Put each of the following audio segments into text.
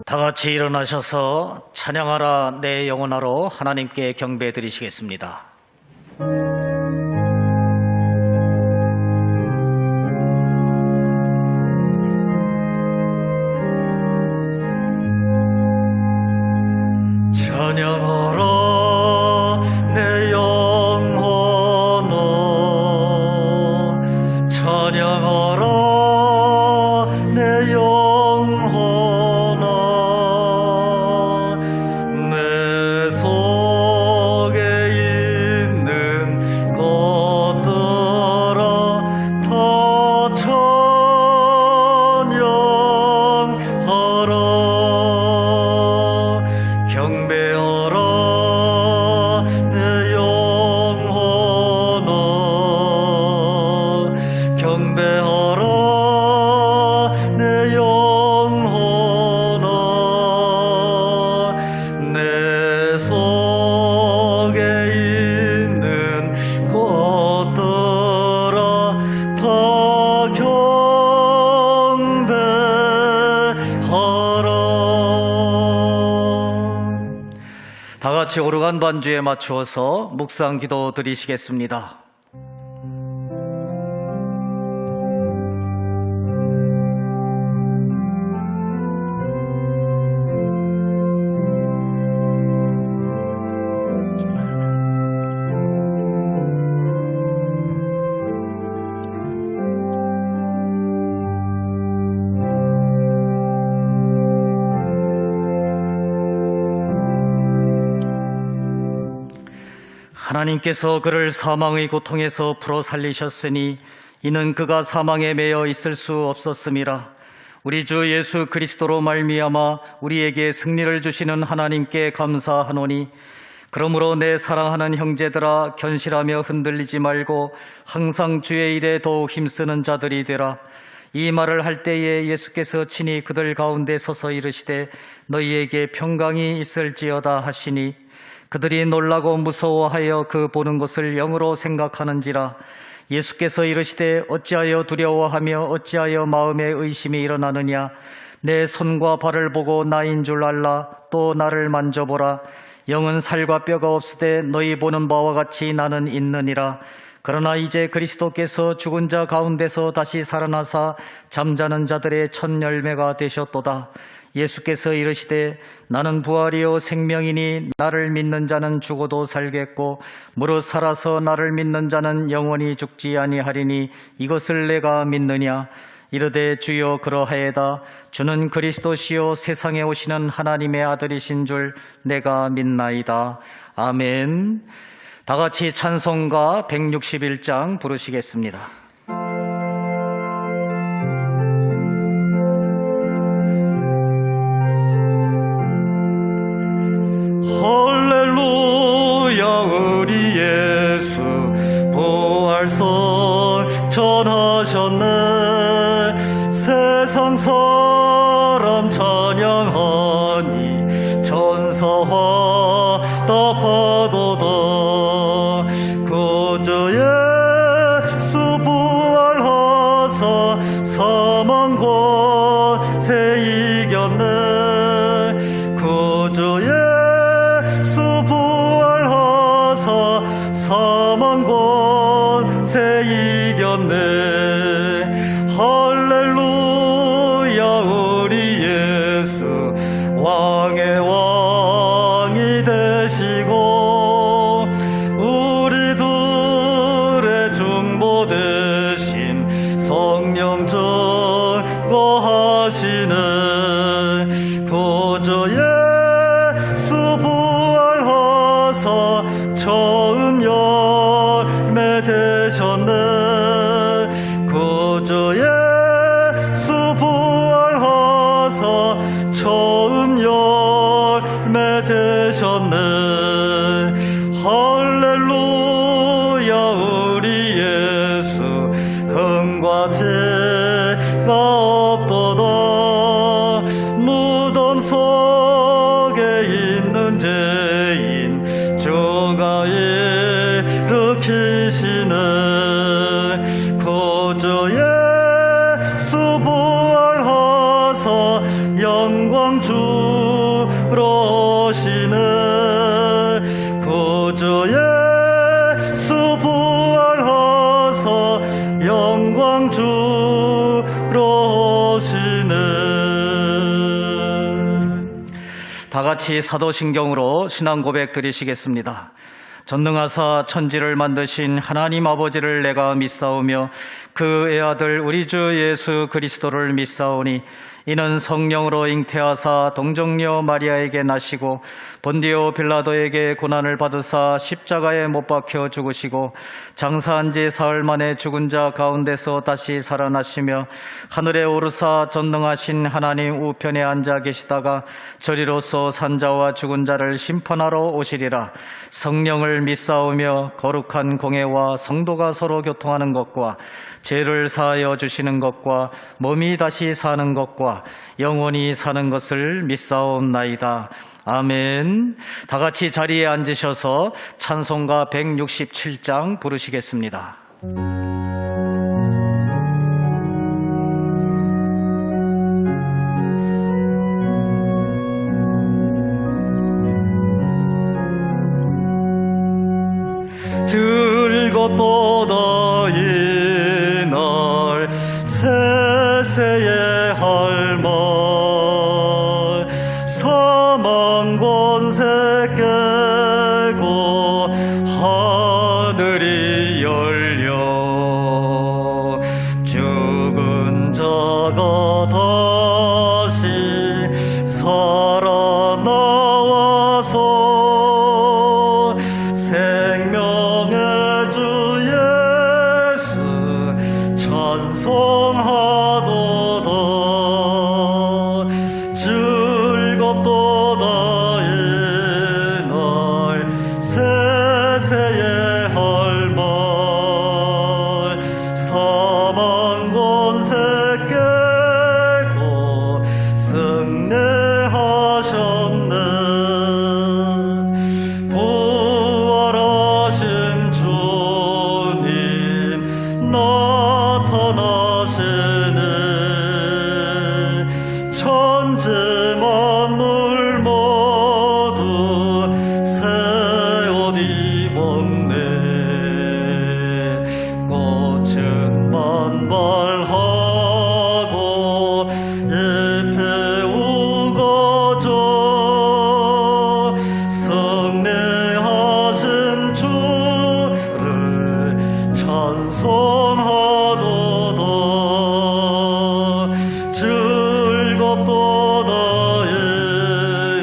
다 같이 일어나셔서 찬양하라 내 영혼아로 하나님께 경배 드리시겠습니다. 찬양하라 내 영혼아, 찬양하라 내 영혼아, 내 속에 있는 것들아 다 찬양하라. 경배하라 내 영혼아, 경배하라 내 영혼아, 내 속에 있는 것들아 다 경배하라. 다 같이 오르간 반주에 맞추어서 묵상 기도 드리시겠습니다. 하나님께서 그를 사망의 고통에서 풀어 살리셨으니 이는 그가 사망에 매여 있을 수 없었음이라. 우리 주 예수 그리스도로 말미암아 우리에게 승리를 주시는 하나님께 감사하노니, 그러므로 내 사랑하는 형제들아, 견실하며 흔들리지 말고 항상 주의 일에 더욱 힘쓰는 자들이 되라. 이 말을 할 때에 예수께서 친히 그들 가운데 서서 이르시되 너희에게 평강이 있을지어다 하시니, 그들이 놀라고 무서워하여 그 보는 것을 영으로 생각하는지라. 예수께서 이르시되 어찌하여 두려워하며 어찌하여 마음에 의심이 일어나느냐. 내 손과 발을 보고 나인 줄 알라. 또 나를 만져보라. 영은 살과 뼈가 없으되 너희 보는 바와 같이 나는 있느니라. 그러나 이제 그리스도께서 죽은 자 가운데서 다시 살아나사 잠자는 자들의 첫 열매가 되셨도다. 예수께서 이르시되 나는 부활이요 생명이니 나를 믿는 자는 죽어도 살겠고 무릇 살아서 나를 믿는 자는 영원히 죽지 아니하리니 이것을 내가 믿느냐. 이르되 주여 그러하에다. 주는 그리스도시요 세상에 오시는 하나님의 아들이신 줄 내가 믿나이다. 아멘. 다 같이 찬송가 161장 부르시겠습니다. 할렐루야 우리 예수 부활선 전하셨네. 세상 사람 찬양하니 천사와 다 파도다. 구주 예수 부활하사 사망과 새 이겼네. 구주 예수 부활하사 사망과 새 이겼네. 할렐루야 우리 예수 왕의 왕이 되시고 우리들의 중보 되신 성령 전거하시네. 구주 예수 부활하사 처음 열매 되셨네. 구주 예수 부활하사 처음 열매 되셨네. 할렐루야 우리 예수 흥과 죄가 없도다. 무덤 속에 있는 죄인 주가 일으키시네. 구주 예수 부활하사 영광 주로시네. 구주 예수 부활하사 영광 주로시네. 다 같이 사도신경으로 신앙 고백 드리시겠습니다. 전능하사 천지를 만드신 하나님 아버지를 내가 믿사오며 그 애아들 우리 주 예수 그리스도를 믿사오니 이는 성령으로 잉태하사 동정녀 마리아에게 나시고 본디오 빌라도에게 고난을 받으사 십자가에 못 박혀 죽으시고 장사한 지 사흘 만에 죽은 자 가운데서 다시 살아나시며 하늘에 오르사 전능하신 하나님 우편에 앉아 계시다가 저리로서 산자와 죽은 자를 심판하러 오시리라. 성령을 믿사오며 거룩한 공회와 성도가 서로 교통하는 것과 죄를 사하여 주시는 것과 몸이 다시 사는 것과 영원히 사는 것을 믿사옵나이다. 아멘. 다 같이 자리에 앉으셔서 찬송가 167장 부르시겠습니다. 즐겁도다 이날 세세의 할말 사망 권세 깨고 하늘이 열려 죽은 자가 다시 살아나와서 생명의 주 예수 찬송하도다. 즐겁도다 이날 세세의 할말 사망 권세 깨고 승리하셨네. 부활하신 주님 나타나시네. 천지 만물 모두 새 옷 입었네. 꽃은 만발하고 잎이 우거져 승리하신 주를 찬송하도다. 즐겁도다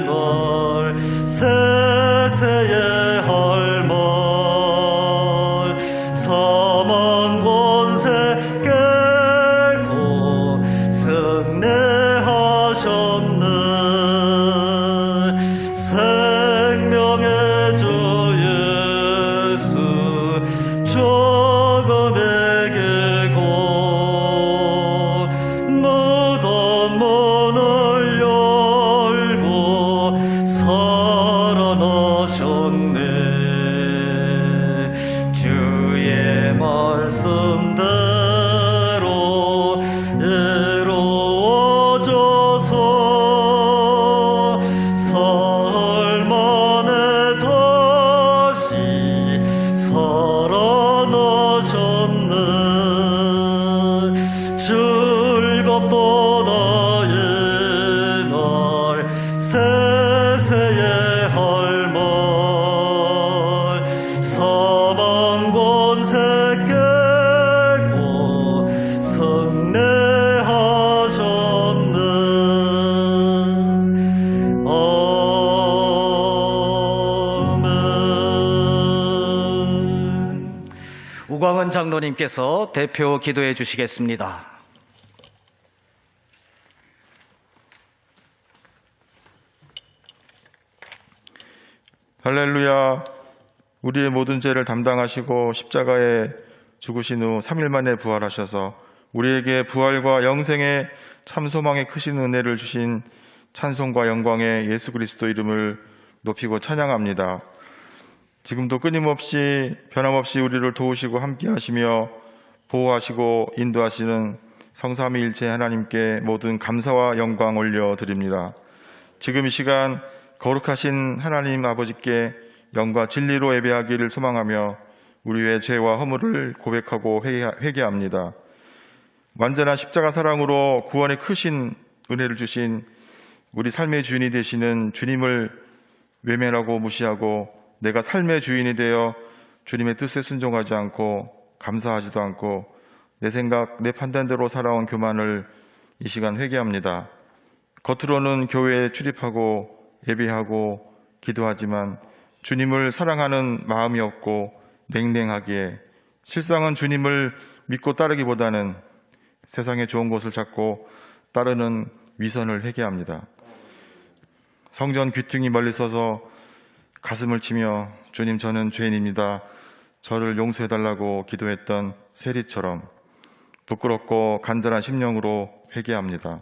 이날 세세의 할말 사망 권세 깨고 승리하셨네. 생명의 주 예수 조금 베개고 무덤 문을 열고 살아나셨네. 주의 말씀대로 이루어져서 사흘 만에 다시 살아나셨네. 즐겁도다 이날 세세의 할말 사망 권세 깨고 승리하셨네. 아멘. 우광은 장로님께서 대표 기도해 주시겠습니다. 할렐루야. 우리의 모든 죄를 담당하시고 십자가에 죽으신 후 3일 만에 부활하셔서 우리에게 부활과 영생의 참 소망의 크신 은혜를 주신 찬송과 영광의 예수 그리스도 이름을 높이고 찬양합니다. 지금도 끊임없이 변함없이 우리를 도우시고 함께 하시며 보호하시고 인도하시는 성삼위일체 하나님께 모든 감사와 영광 올려드립니다. 지금 이 시간 거룩하신 하나님 아버지께 영과 진리로 예배하기를 소망하며 우리의 죄와 허물을 고백하고 회개합니다. 완전한 십자가 사랑으로 구원의 크신 은혜를 주신 우리 삶의 주인이 되시는 주님을 외면하고 무시하고 내가 삶의 주인이 되어 주님의 뜻에 순종하지 않고 감사하지도 않고 내 생각, 내 판단대로 살아온 교만을 이 시간 회개합니다. 겉으로는 교회에 출입하고 예배하고 기도하지만 주님을 사랑하는 마음이 없고 냉랭하기에 실상은 주님을 믿고 따르기보다는 세상의 좋은 것을 찾고 따르는 위선을 회개합니다. 성전 귀퉁이 멀리 서서 가슴을 치며 주님 저는 죄인입니다. 저를 용서해달라고 기도했던 세리처럼 부끄럽고 간절한 심령으로 회개합니다.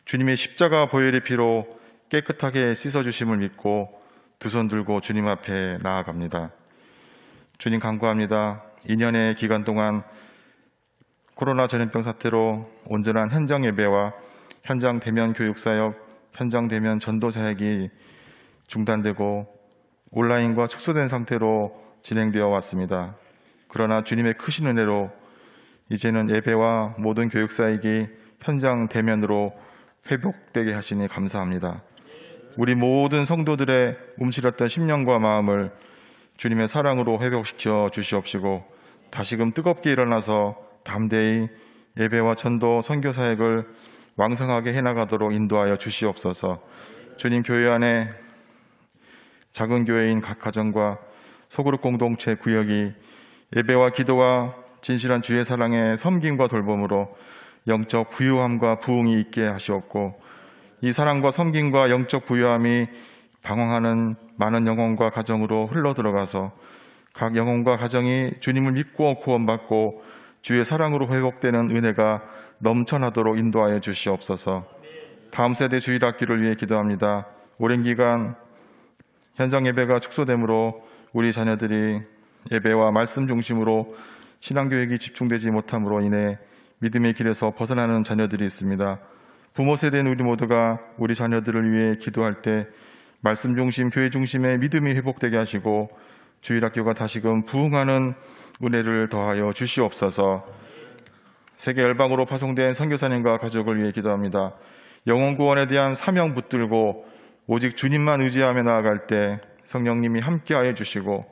주님의 십자가 보혈의 피로 깨끗하게 씻어주심을 믿고 두 손 들고 주님 앞에 나아갑니다. 주님 간구합니다. 2년의 기간 동안 코로나 전염병 사태로 온전한 현장 예배와 현장 대면 교육사역, 현장 대면 전도사역이 중단되고 온라인과 축소된 상태로 진행되어 왔습니다. 그러나 주님의 크신 은혜로 이제는 예배와 모든 교육사역이 현장 대면으로 회복되게 하시니 감사합니다. 우리 모든 성도들의 움츠렸던 심령과 마음을 주님의 사랑으로 회복시켜 주시옵시고 다시금 뜨겁게 일어나서 담대히 예배와 전도, 선교 사역을 왕성하게 해나가도록 인도하여 주시옵소서. 주님 교회 안에 작은 교회인 각 가정과 소그룹 공동체 구역이 예배와 기도와 진실한 주의 사랑의 섬김과 돌봄으로 영적 부유함과 부흥이 있게 하시옵고 이 사랑과 섬김과 영적 부유함이 방황하는 많은 영혼과 가정으로 흘러들어가서 각 영혼과 가정이 주님을 믿고 구원받고 주의 사랑으로 회복되는 은혜가 넘쳐나도록 인도하여 주시옵소서. 다음 세대 주일학기를 위해 기도합니다. 오랜 기간 현장 예배가 축소되므로 우리 자녀들이 예배와 말씀 중심으로 신앙교육이 집중되지 못함으로 인해 믿음의 길에서 벗어나는 자녀들이 있습니다. 부모 세대인 우리 모두가 우리 자녀들을 위해 기도할 때 말씀 중심, 교회 중심의 믿음이 회복되게 하시고 주일학교가 다시금 부흥하는 은혜를 더하여 주시옵소서. 세계 열방으로 파송된 선교사님과 가족을 위해 기도합니다. 영혼 구원에 대한 사명 붙들고 오직 주님만 의지하며 나아갈 때 성령님이 함께하여 주시고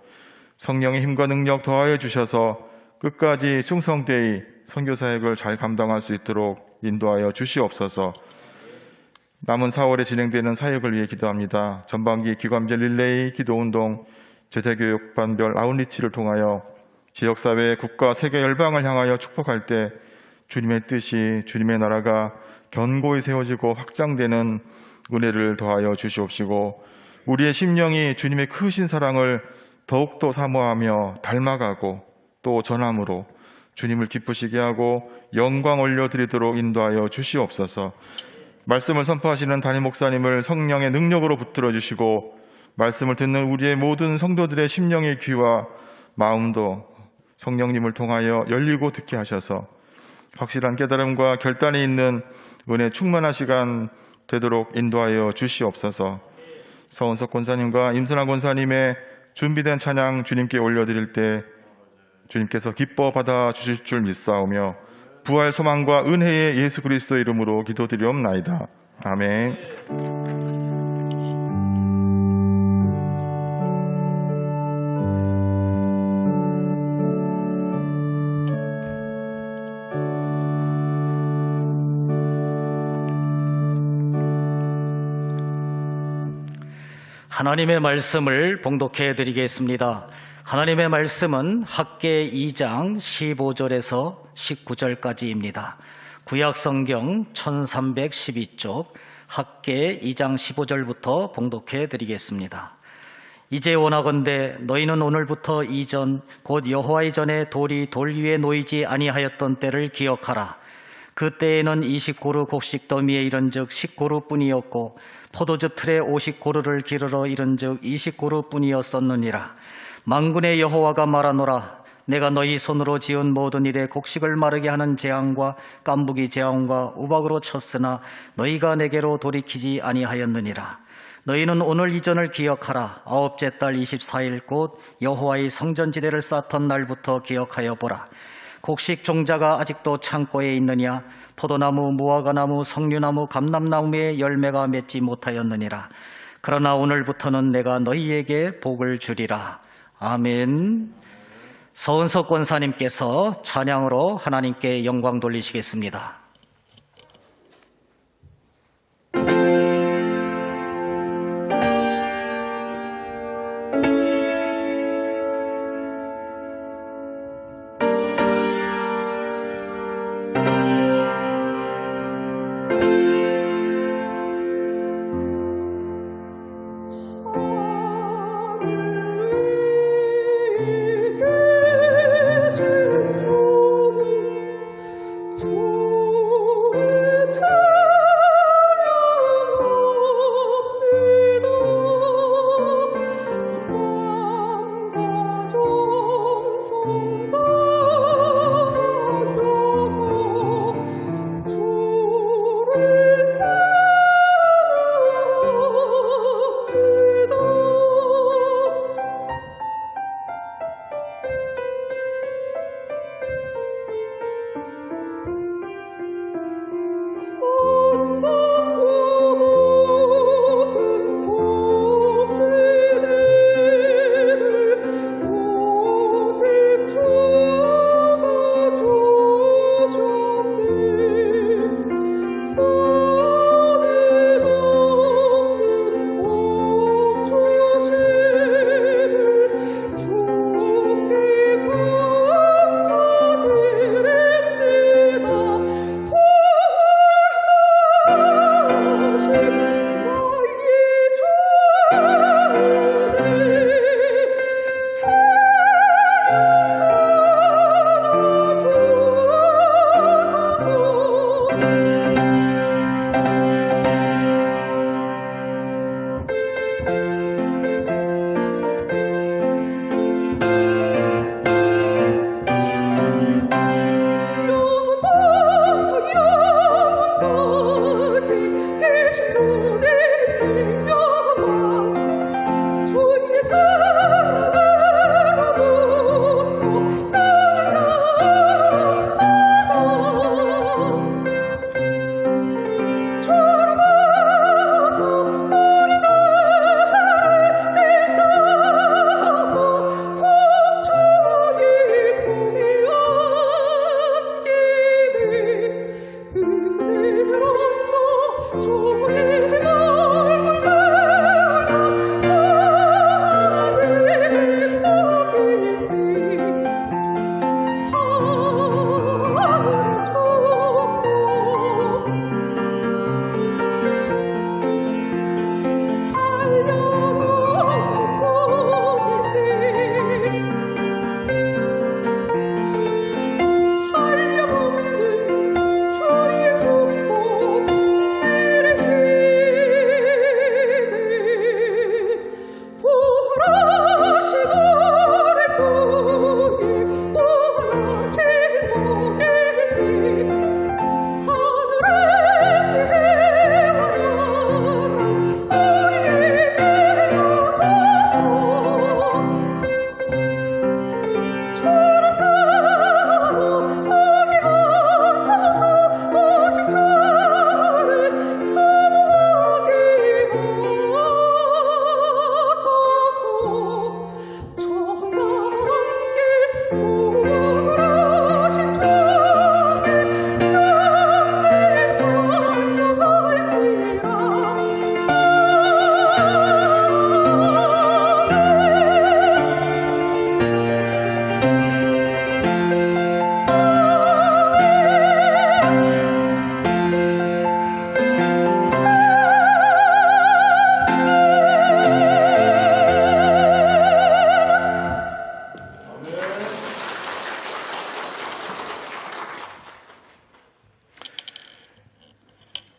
성령의 힘과 능력 더하여 주셔서 끝까지 충성되이 선교사역을 잘 감당할 수 있도록 인도하여 주시옵소서. 남은 4월에 진행되는 사역을 위해 기도합니다. 전반기 기관별 릴레이, 기도운동, 제대교육반별 아웃리치를 통하여 지역사회, 국가, 세계 열방을 향하여 축복할 때 주님의 뜻이, 주님의 나라가 견고히 세워지고 확장되는 은혜를 더하여 주시옵시고 우리의 심령이 주님의 크신 사랑을 더욱더 사모하며 닮아가고 또 전함으로 주님을 기쁘시게 하고 영광 올려드리도록 인도하여 주시옵소서. 말씀을 선포하시는 담임 목사님을 성령의 능력으로 붙들어 주시고 말씀을 듣는 우리의 모든 성도들의 심령의 귀와 마음도 성령님을 통하여 열리고 듣게 하셔서 확실한 깨달음과 결단이 있는 은혜 충만한 시간 되도록 인도하여 주시옵소서. 서은석 권사님과 임선환 권사님의 준비된 찬양 주님께 올려드릴 때 주님께서 기뻐 받아 주실 줄 믿사오며 부활 소망과 은혜의 예수 그리스도 이름으로 기도드리옵나이다. 아멘. 하나님의 말씀을 봉독해 드리겠습니다. 하나님의 말씀은 학개 2장 15절에서 19절까지입니다. 구약성경 1312쪽 학개 2장 15절부터 봉독해 드리겠습니다. 이제 원하건대 너희는 오늘부터 이전 곧 여호와의 전에 돌이 돌 위에 놓이지 아니하였던 때를 기억하라. 그때에는 20고루 곡식 더미에 이른즉 10고루뿐이었고 포도주 틀에 50고루를 기르러 이른즉 20고루뿐이었었느니라. 만군의 여호와가 말하노라. 내가 너희 손으로 지은 모든 일에 곡식을 마르게 하는 재앙과 깐부기 재앙과 우박으로 쳤으나 너희가 내게로 돌이키지 아니하였느니라. 너희는 오늘 이전을 기억하라. 아홉째 달 24일 곧 여호와의 성전지대를 쌓던 날부터 기억하여 보라. 곡식 종자가 아직도 창고에 있느냐? 포도나무, 무화과나무, 석류나무, 감람나무의 열매가 맺지 못하였느니라. 그러나 오늘부터는 내가 너희에게 복을 주리라. 아멘. 서은석 권사님께서 찬양으로 하나님께 영광 돌리시겠습니다.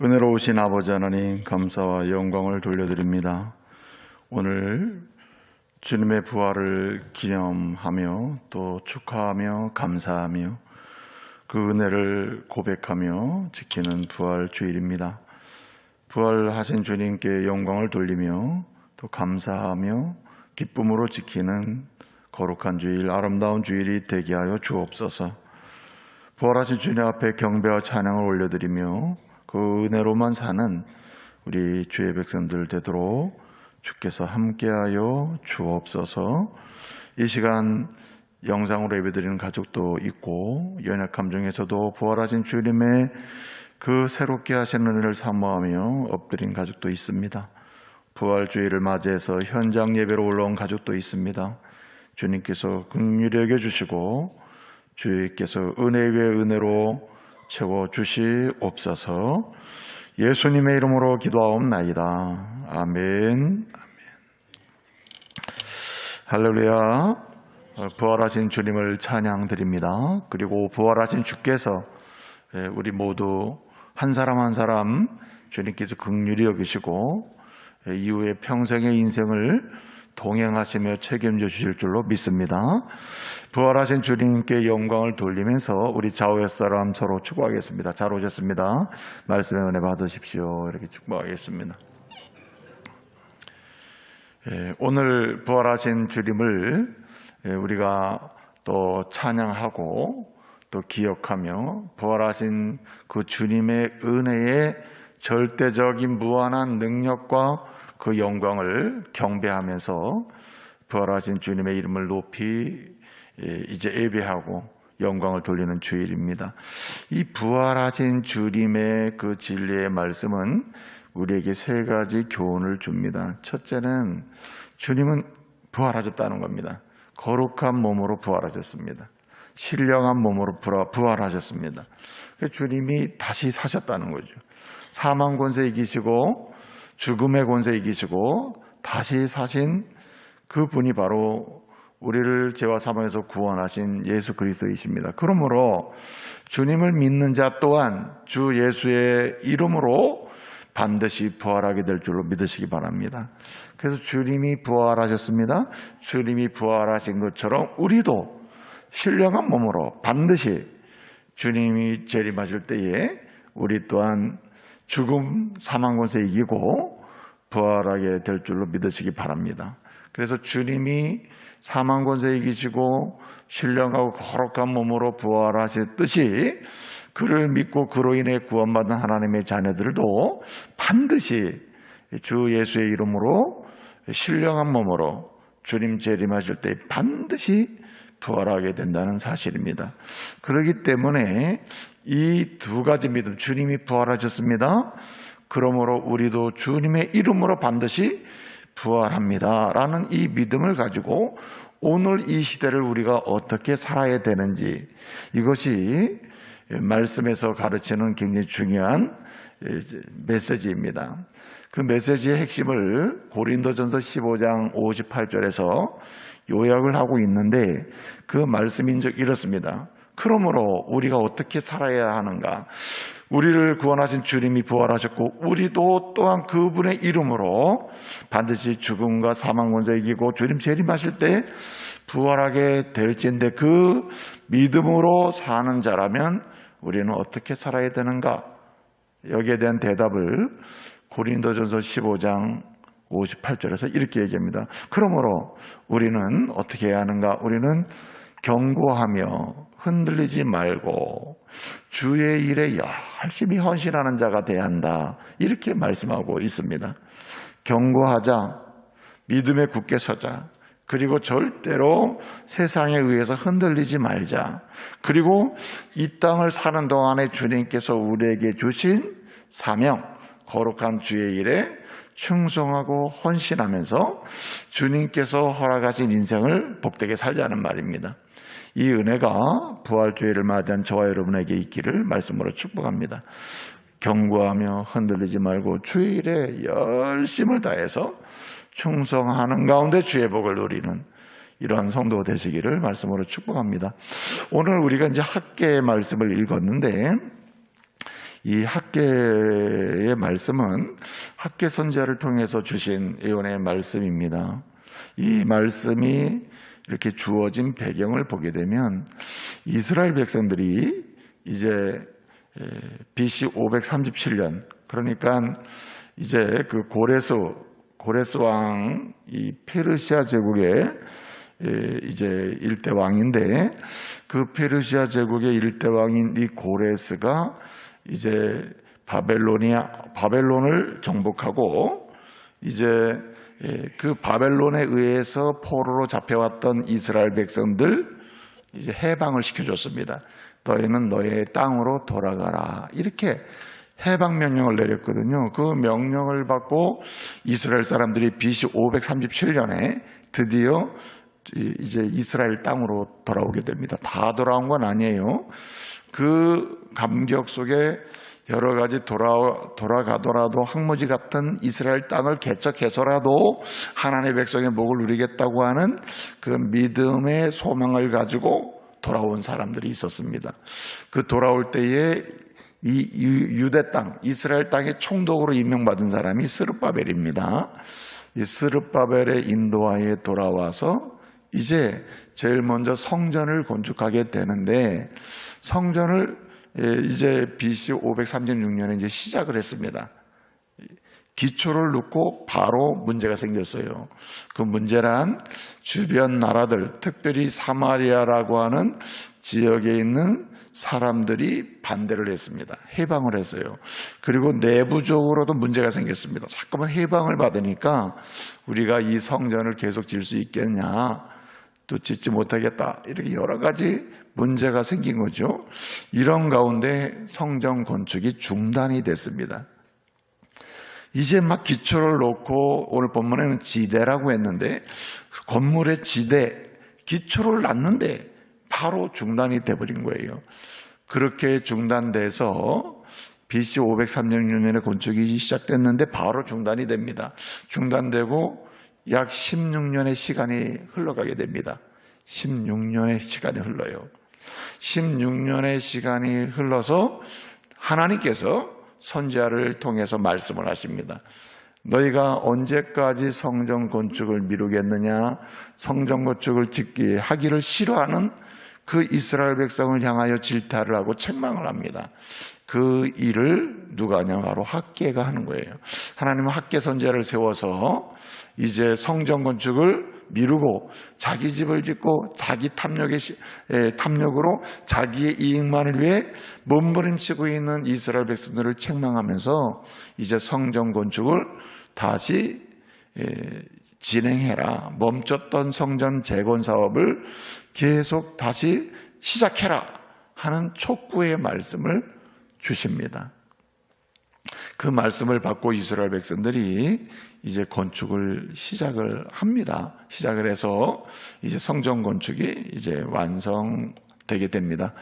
은혜로우신 아버지 하나님, 감사와 영광을 돌려드립니다. 오늘 주님의 부활을 기념하며 또 축하하며 감사하며 그 은혜를 고백하며 지키는 부활 주일입니다. 부활하신 주님께 영광을 돌리며 또 감사하며 기쁨으로 지키는 거룩한 주일, 아름다운 주일이 되게 하여 주옵소서. 부활하신 주님 앞에 경배와 찬양을 올려드리며 그 은혜로만 사는 우리 주의 백성들 되도록 주께서 함께하여 주옵소서. 이 시간 영상으로 예배드리는 가족도 있고 연약함 중에서도 부활하신 주님의 그 새롭게 하시는 은혜를 사모하며 엎드린 가족도 있습니다. 부활주일을 맞이해서 현장 예배로 올라온 가족도 있습니다. 주님께서 긍휼히 여겨주시고 주께서 은혜 위에 은혜로 채워주시옵소서. 예수님의 이름으로 기도하옵나이다. 아멘. 할렐루야. 부활하신 주님을 찬양드립니다. 그리고 부활하신 주께서 우리 모두 한 사람 한 사람 주님께서 긍휼히 여기시고 이후에 평생의 인생을 동행하시며 책임져 주실 줄로 믿습니다. 부활하신 주님께 영광을 돌리면서 우리 좌우의 사람 서로 축복하겠습니다. 잘 오셨습니다. 말씀의 은혜 받으십시오. 이렇게 축복하겠습니다. 오늘 부활하신 주님을 우리가 또 찬양하고 또 기억하며 부활하신 그 주님의 은혜의 절대적인 무한한 능력과 그 영광을 경배하면서 부활하신 주님의 이름을 높이 이제 예배하고 영광을 돌리는 주일입니다. 이 부활하신 주님의 그 진리의 말씀은 우리에게 세 가지 교훈을 줍니다. 첫째는 주님은 부활하셨다는 겁니다. 거룩한 몸으로 부활하셨습니다. 신령한 몸으로 부활하셨습니다. 주님이 다시 사셨다는 거죠. 사망 권세 이기시고 죽음의 권세 이기시고 다시 사신 그분이 바로 우리를 죄와 사망에서 구원하신 예수 그리스도이십니다. 그러므로 주님을 믿는 자 또한 주 예수의 이름으로 반드시 부활하게 될 줄로 믿으시기 바랍니다. 그래서 주님이 부활하셨습니다. 주님이 부활하신 것처럼 우리도 신령한 몸으로 반드시 주님이 재림하실 때에 우리 또한 죽음, 사망 권세 이기고 부활하게 될 줄로 믿으시기 바랍니다. 그래서 주님이 사망 권세 이기시고 신령하고 거룩한 몸으로 부활하셨듯이 그를 믿고 그로 인해 구원받은 하나님의 자녀들도 반드시 주 예수의 이름으로 신령한 몸으로 주님 재림하실 때 반드시 부활하게 된다는 사실입니다. 그렇기 때문에 이 두 가지 믿음, 주님이 부활하셨습니다. 그러므로 우리도 주님의 이름으로 반드시 부활합니다 라는 이 믿음을 가지고 오늘 이 시대를 우리가 어떻게 살아야 되는지, 이것이 말씀에서 가르치는 굉장히 중요한 메시지입니다. 그 메시지의 핵심을 고린도전서 15장 58절에서 요약을 하고 있는데 그 말씀인 즉 이렇습니다. 그러므로 우리가 어떻게 살아야 하는가? 우리를 구원하신 주님이 부활하셨고 우리도 또한 그분의 이름으로 반드시 죽음과 사망 권세 이기고 주님 재림하실 때 부활하게 될지인데 그 믿음으로 사는 자라면 우리는 어떻게 살아야 되는가? 여기에 대한 대답을 고린도전서 15장 58절에서 이렇게 얘기합니다. 그러므로 우리는 어떻게 해야 하는가? 우리는 경고하며 흔들리지 말고 주의 일에 열심히 헌신하는 자가 돼야 한다. 이렇게 말씀하고 있습니다. 경고하자, 믿음에 굳게 서자, 그리고 절대로 세상에 의해서 흔들리지 말자. 그리고 이 땅을 사는 동안에 주님께서 우리에게 주신 사명, 거룩한 주의 일에 충성하고 헌신하면서 주님께서 허락하신 인생을 복되게 살자는 말입니다. 이 은혜가 부활주의를 맞이한 저와 여러분에게 있기를 말씀으로 축복합니다. 경고하며 흔들리지 말고 주의 일에 열심을 다해서 충성하는 가운데 주의 복을 누리는 이러한 성도 되시기를 말씀으로 축복합니다. 오늘 우리가 이제 학계의 말씀을 읽었는데 이 학계의 말씀은 학계 선지자를 통해서 주신 예언의 말씀입니다. 이 말씀이 이렇게 주어진 배경을 보게 되면 이스라엘 백성들이 이제 BC 537년, 그러니까 이제 그 고레스 왕, 이 페르시아 제국의 이제 일대 왕인데, 그 페르시아 제국의 일대 왕인 이 고레스가 이제 바벨론을 정복하고, 이제 그 바벨론에 의해서 포로로 잡혀왔던 이스라엘 백성들 이제 해방을 시켜줬습니다. 너희는 너의 땅으로 돌아가라, 이렇게 해방 명령을 내렸거든요. 그 명령을 받고 이스라엘 사람들이 BC 537년에 드디어 이제 이스라엘 땅으로 돌아오게 됩니다. 다 돌아온 건 아니에요. 그 감격 속에 여러 가지 돌아가더라도 황무지 같은 이스라엘 땅을 개척해서라도 하나님의 백성의 복을 누리겠다고 하는 그 믿음의 소망을 가지고 돌아온 사람들이 있었습니다. 그 돌아올 때에 이 유대 땅, 이스라엘 땅의 총독으로 임명받은 사람이 스룹바벨입니다. 이 스룹바벨의 인도하에 돌아와서 이제 제일 먼저 성전을 건축하게 되는데, 성전을 이제 BC 536년에 이제 시작을 했습니다. 기초를 놓고 바로 문제가 생겼어요. 그 문제란 주변 나라들, 특별히 사마리아라고 하는 지역에 있는 사람들이 반대를 했습니다. 해방을 했어요. 그리고 내부적으로도 문제가 생겼습니다. 잠깐만 해방을 받으니까 우리가 이 성전을 계속 질 수 있겠냐, 또 짓지 못하겠다, 이렇게 여러 가지 문제가 생긴 거죠. 이런 가운데 성전 건축이 중단이 됐습니다. 이제 막 기초를 놓고, 오늘 본문에는 지대라고 했는데 건물의 지대, 기초를 놨는데 바로 중단이 돼버린 거예요. 그렇게 중단돼서 BC 536년에 건축이 시작됐는데 바로 중단이 됩니다. 중단되고 약 16년의 시간이 흘러가게 됩니다. 16년의 시간이 흘러요. 16년의 시간이 흘러서 하나님께서 선지자를 통해서 말씀을 하십니다. 너희가 언제까지 성전 건축을 미루겠느냐, 성전 건축을 하기를 싫어하는 그 이스라엘 백성을 향하여 질타를 하고 책망을 합니다. 그 일을 누가 하냐, 바로 학개가 하는 거예요. 하나님은 학개 선지자를 세워서 이제 성전 건축을 미루고 자기 집을 짓고 자기 탐욕으로 자기의 이익만을 위해 몸부림치고 있는 이스라엘 백성들을 책망하면서 이제 성전 건축을 다시 진행해라, 멈췄던 성전 재건 사업을 계속 다시 시작해라 하는 촉구의 말씀을 주십니다. 그 말씀을 받고 이스라엘 백성들이 이제 건축을 시작을 합니다. 시작을 해서 이제 성전 건축이 이제 완성되게 됩니다.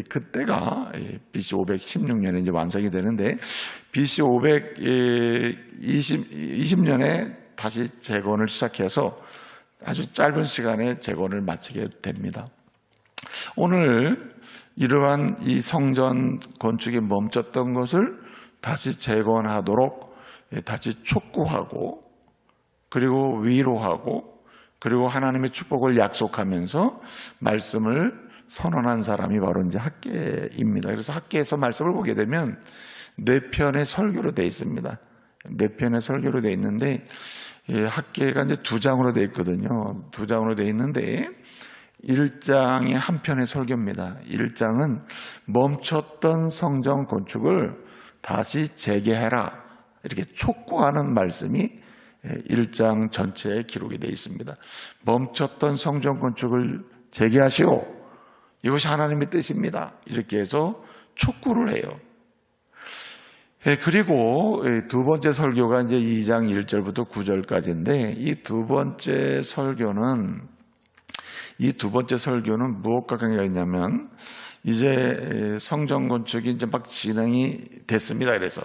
그때가 BC 516년에 이제 완성이 되는데, BC 520년에 다시 재건을 시작해서 아주 짧은 시간에 재건을 마치게 됩니다. 오늘 이러한 이 성전 건축이 멈췄던 것을 다시 재건하도록 다시 촉구하고, 그리고 위로하고, 그리고 하나님의 축복을 약속하면서 말씀을 선언한 사람이 바로 이제 학개입니다. 그래서 학개에서 말씀을 보게 되면 4편의 설교로 되어 있습니다. 4편의 설교로 되어 있는데, 학개가 이제 2장으로 되어 있거든요. 2장으로 되어 있는데 1장이 한 편의 설교입니다. 1장은 멈췄던 성전 건축을 다시 재개해라, 이렇게 촉구하는 말씀이 1장 전체에 기록이 되어 있습니다. 멈췄던 성전 건축을 재개하시오, 이것이 하나님의 뜻입니다, 이렇게 해서 촉구를 해요. 그리고 두 번째 설교가 이제 2장 1절부터 9절까지인데, 이 두 번째 설교는 무엇과 관계가 있냐면, 이제 성전 건축이 이제 막 진행이 됐습니다. 그래서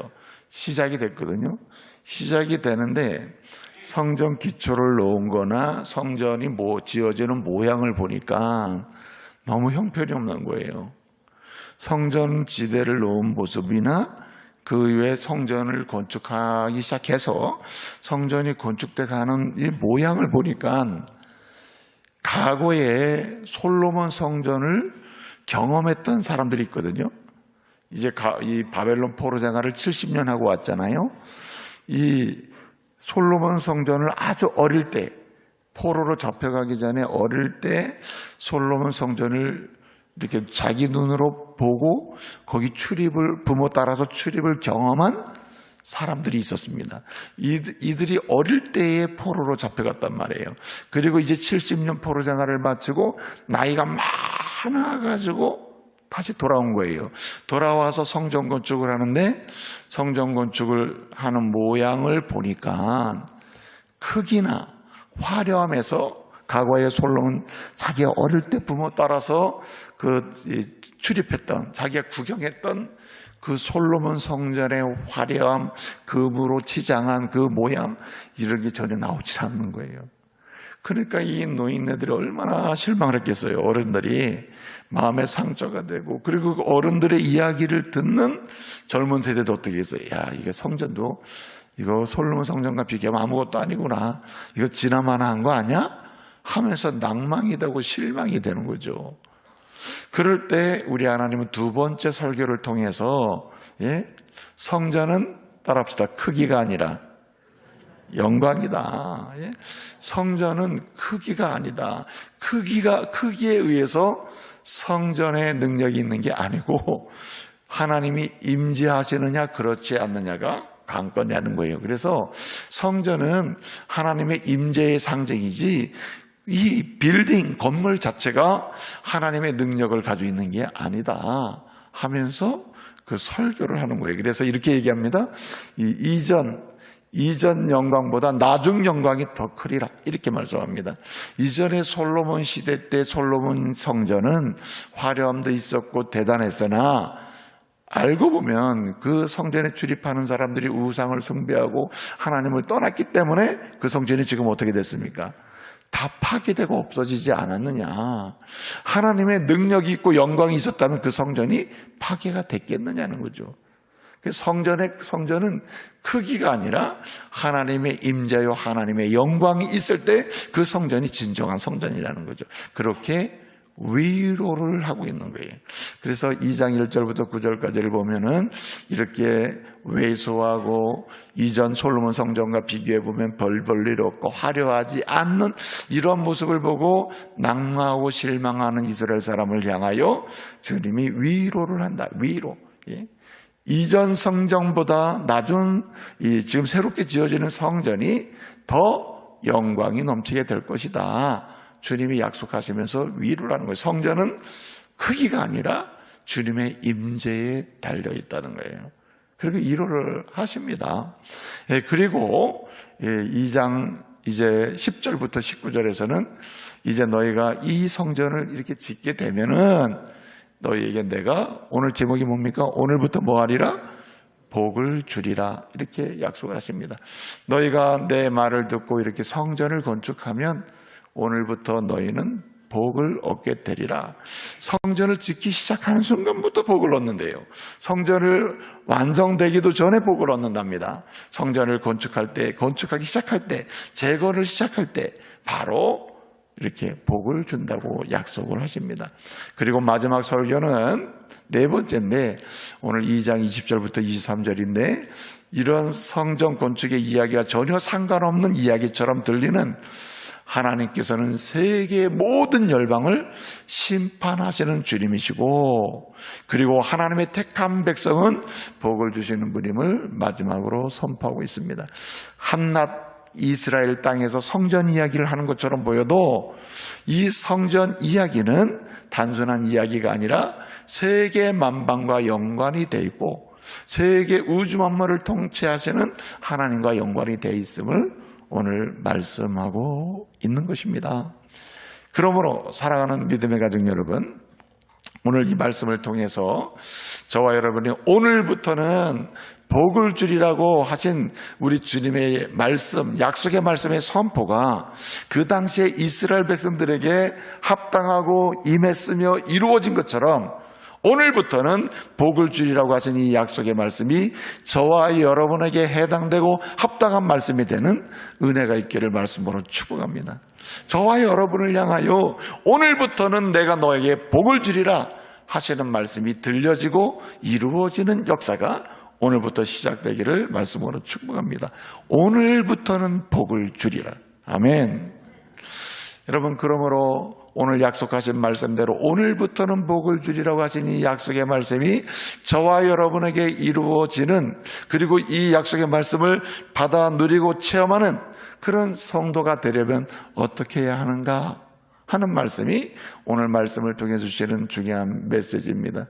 시작이 됐거든요. 시작이 되는데 성전 기초를 놓은 거나 성전이 지어지는 모양을 보니까 너무 형편이 없는 거예요. 성전 지대를 놓은 모습이나 그 이후에 성전을 건축하기 시작해서 성전이 건축돼 가는 이 모양을 보니까 과거에 솔로몬 성전을 경험했던 사람들이 있거든요. 이제 이 바벨론 포로 생활을 70년 하고 왔잖아요. 이 솔로몬 성전을 아주 어릴 때, 포로로 잡혀가기 전에 어릴 때 솔로몬 성전을 이렇게 자기 눈으로 보고 거기 부모 따라서 출입을 경험한 사람들이 있었습니다. 이들이 어릴 때에 포로로 잡혀갔단 말이에요. 그리고 이제 70년 포로 생활을 마치고 나이가 많아가지고 다시 돌아온 거예요. 돌아와서 성전 건축을 하는데 성전 건축을 하는 모양을 보니까 크기나 화려함에서 과거에 솔로몬 자기가 어릴 때 부모 따라서 출입했던, 자기가 구경했던 그 솔로몬 성전의 화려함, 금으로 치장한 그 모양, 이런 게 전혀 나오지 않는 거예요. 그러니까 이 노인네들이 얼마나 실망을 했겠어요. 어른들이 마음에 상처가 되고, 그리고 그 어른들의 이야기를 듣는 젊은 세대도 어떻게 했어요? 야, 이게 성전도 이거 솔로몬 성전과 비교하면 아무것도 아니구나. 이거 지나마나 한 거 아니야? 하면서 낭망이 되고 실망이 되는 거죠. 그럴 때 우리 하나님은 두 번째 설교를 통해서 성전은 따라합시다. 크기가 아니라 영광이다. 성전은 크기가 아니다. 크기에 의해서 성전의 능력이 있는 게 아니고 하나님이 임재하시느냐 그렇지 않느냐가 관건이라는 거예요. 그래서 성전은 하나님의 임재의 상징이지 이 빌딩, 건물 자체가 하나님의 능력을 가지고 있는 게 아니다 하면서 그 설교를 하는 거예요. 그래서 이렇게 얘기합니다. 이전 영광보다 나중 영광이 더 크리라, 이렇게 말씀합니다. 이전에 솔로몬 시대 때 솔로몬 성전은 화려함도 있었고 대단했으나 알고 보면 그 성전에 출입하는 사람들이 우상을 숭배하고 하나님을 떠났기 때문에 그 성전이 지금 어떻게 됐습니까? 다 파괴되고 없어지지 않았느냐. 하나님의 능력이 있고 영광이 있었다면 그 성전이 파괴가 됐겠느냐는 거죠. 성전은 크기가 아니라 하나님의 임재요 하나님의 영광이 있을 때 그 성전이 진정한 성전이라는 거죠. 그렇게 위로를 하고 있는 거예요. 그래서 2장 1절부터 9절까지를 보면은 이렇게 왜소하고 이전 솔로몬 성전과 비교해 보면 별 볼 일 없고 화려하지 않는 이런 모습을 보고 낭망하고 실망하는 이스라엘 사람을 향하여 주님이 위로를 한다. 위로. 이전 성전보다 낮은 지금 새롭게 지어지는 성전이 더 영광이 넘치게 될 것이다. 주님이 약속하시면서 위로를 하는 거예요. 성전은 크기가 아니라 주님의 임재에 달려 있다는 거예요. 그리고 위로를 하십니다. 그리고 2장 이제 10절부터 19절에서는 이제 너희가 이 성전을 이렇게 짓게 되면은 너희에게 내가 오늘 제목이 뭡니까? 오늘부터 뭐 하리라? 복을 주리라. 이렇게 약속을 하십니다. 너희가 내 말을 듣고 이렇게 성전을 건축하면 오늘부터 너희는 복을 얻게 되리라. 성전을 짓기 시작하는 순간부터 복을 얻는데요. 성전을 완성되기도 전에 복을 얻는답니다. 성전을 건축하기 시작할 때, 재건을 시작할 때 바로 이렇게 복을 준다고 약속을 하십니다. 그리고 마지막 설교는 네 번째인데 오늘 2장 20절부터 23절인데 이런 성전 건축의 이야기가 전혀 상관없는 이야기처럼 들리는 하나님께서는 세계의 모든 열방을 심판하시는 주님이시고 그리고 하나님의 택한 백성은 복을 주시는 분임을 마지막으로 선포하고 있습니다. 한낱 이스라엘 땅에서 성전 이야기를 하는 것처럼 보여도 이 성전 이야기는 단순한 이야기가 아니라 세계 만방과 연관이 되어 있고 세계 우주 만물을 통치하시는 하나님과 연관이 되어 있음을 오늘 말씀하고 있는 것입니다. 그러므로 사랑하는 믿음의 가족 여러분, 오늘 이 말씀을 통해서 저와 여러분이 오늘부터는 복을 주리라고 하신 우리 주님의 말씀, 약속의 말씀의 선포가 그 당시에 이스라엘 백성들에게 합당하고 임했으며 이루어진 것처럼 오늘부터는 복을 주리라고 하신 이 약속의 말씀이 저와 여러분에게 해당되고 합당한 말씀이 되는 은혜가 있기를 말씀으로 축복합니다. 저와 여러분을 향하여 오늘부터는 내가 너에게 복을 주리라 하시는 말씀이 들려지고 이루어지는 역사가 오늘부터 시작되기를 말씀으로 축복합니다. 오늘부터는 복을 주리라. 아멘. 여러분, 그러므로 오늘 약속하신 말씀대로 오늘부터는 복을 주리라고 하신 이 약속의 말씀이 저와 여러분에게 이루어지는, 그리고 이 약속의 말씀을 받아 누리고 체험하는 그런 성도가 되려면 어떻게 해야 하는가 하는 말씀이 오늘 말씀을 통해 주시는 중요한 메시지입니다.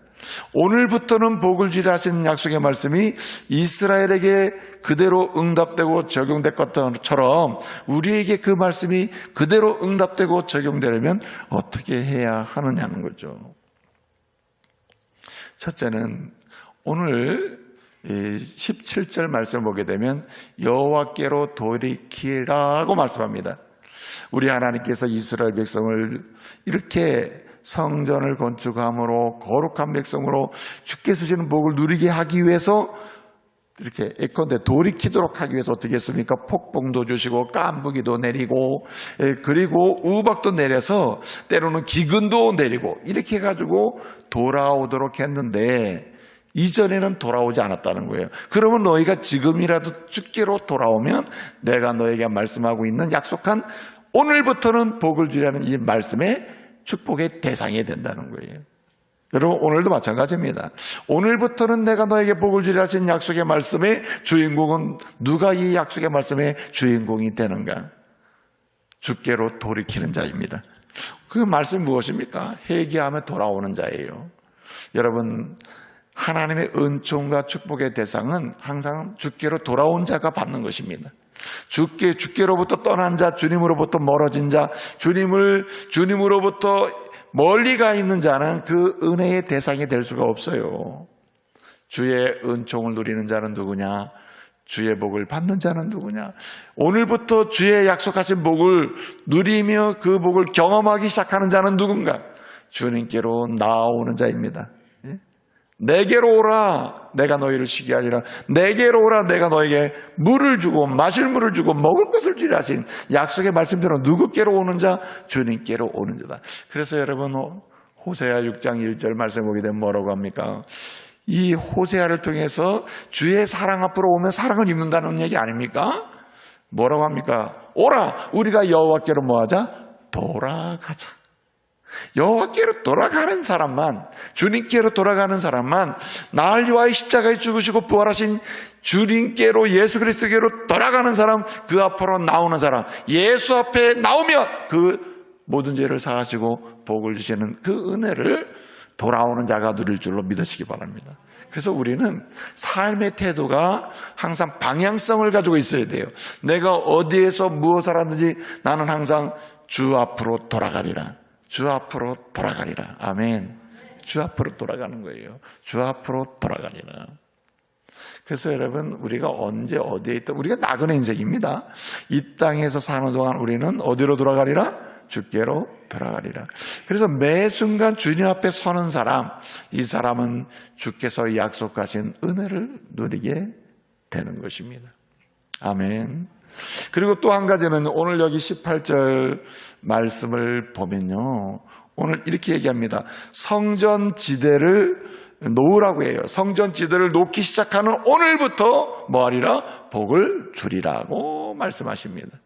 오늘부터는 복을 주리라 하신 약속의 말씀이 이스라엘에게 그대로 응답되고 적용될 것처럼 우리에게 그 말씀이 그대로 응답되고 적용되려면 어떻게 해야 하느냐는 거죠. 첫째는 오늘 17절 말씀을 보게 되면 여호와께로 돌이키라고 말씀합니다. 우리 하나님께서 이스라엘 백성을 이렇게 성전을 건축함으로 거룩한 백성으로 주께 주시는 복을 누리게 하기 위해서 이렇게 예컨대 돌이키도록 하기 위해서 어떻게 했습니까? 폭풍도 주시고 깐부기도 내리고 그리고 우박도 내려서 때로는 기근도 내리고 이렇게 해가지고 돌아오도록 했는데 이전에는 돌아오지 않았다는 거예요. 그러면 너희가 지금이라도 주께로 돌아오면 내가 너에게 말씀하고 있는 약속한 오늘부터는 복을 주라는 이 말씀의 축복의 대상이 된다는 거예요. 여러분, 오늘도 마찬가지입니다. 오늘부터는 내가 너에게 복을 주리라 하신 약속의 말씀의 주인공은 누가 이 약속의 말씀의 주인공이 되는가? 주께로 돌이키는 자입니다. 그 말씀이 무엇입니까? 회개하며 돌아오는 자예요. 여러분, 하나님의 은총과 축복의 대상은 항상 주께로 돌아온 자가 받는 것입니다. 주께로부터 떠난 자, 주님으로부터 멀어진 자, 주님으로부터 멀리 가 있는 자는 그 은혜의 대상이 될 수가 없어요. 주의 은총을 누리는 자는 누구냐? 주의 복을 받는 자는 누구냐? 오늘부터 주의 약속하신 복을 누리며 그 복을 경험하기 시작하는 자는 누군가? 주님께로 나아오는 자입니다. 내게로 오라, 내가 너희를 쉬게 하리라. 내게로 오라, 내가 너에게 물을 주고 마실 물을 주고 먹을 것을 주리라 하신 약속의 말씀대로 누구께로 오는 자? 주님께로 오는 자다. 그래서 여러분, 호세아 6장 1절 말씀 보게 되면 뭐라고 합니까? 이 호세아를 통해서 주의 사랑 앞으로 오면 사랑을 입는다는 얘기 아닙니까? 뭐라고 합니까? 오라, 우리가 여호와께로 뭐하자? 돌아가자. 여호와께로 돌아가는 사람만, 주님께로 돌아가는 사람만, 나를 위하여 십자가에 죽으시고 부활하신 주님께로, 예수 그리스도께로 돌아가는 사람, 그 앞으로 나오는 사람, 예수 앞에 나오면 그 모든 죄를 사하시고 복을 주시는 그 은혜를 돌아오는 자가 누릴 줄로 믿으시기 바랍니다. 그래서 우리는 삶의 태도가 항상 방향성을 가지고 있어야 돼요. 내가 어디에서 무엇을 하든지 나는 항상 주 앞으로 돌아가리라. 주 앞으로 돌아가리라. 아멘. 주 앞으로 돌아가는 거예요. 주 앞으로 돌아가리라. 그래서 여러분, 우리가 언제 어디에 있다, 우리가 나그네 인생입니다. 이 땅에서 사는 동안 우리는 어디로 돌아가리라? 주께로 돌아가리라. 그래서 매 순간 주님 앞에 서는 사람, 이 사람은 주께서 약속하신 은혜를 누리게 되는 것입니다. 아멘. 그리고 또 한 가지는 오늘 여기 18절 말씀을 보면요, 오늘 이렇게 얘기합니다. 성전 지대를 놓으라고 해요. 성전 지대를 놓기 시작하는 오늘부터 뭐하리라? 복을 주리라고 말씀하십니다.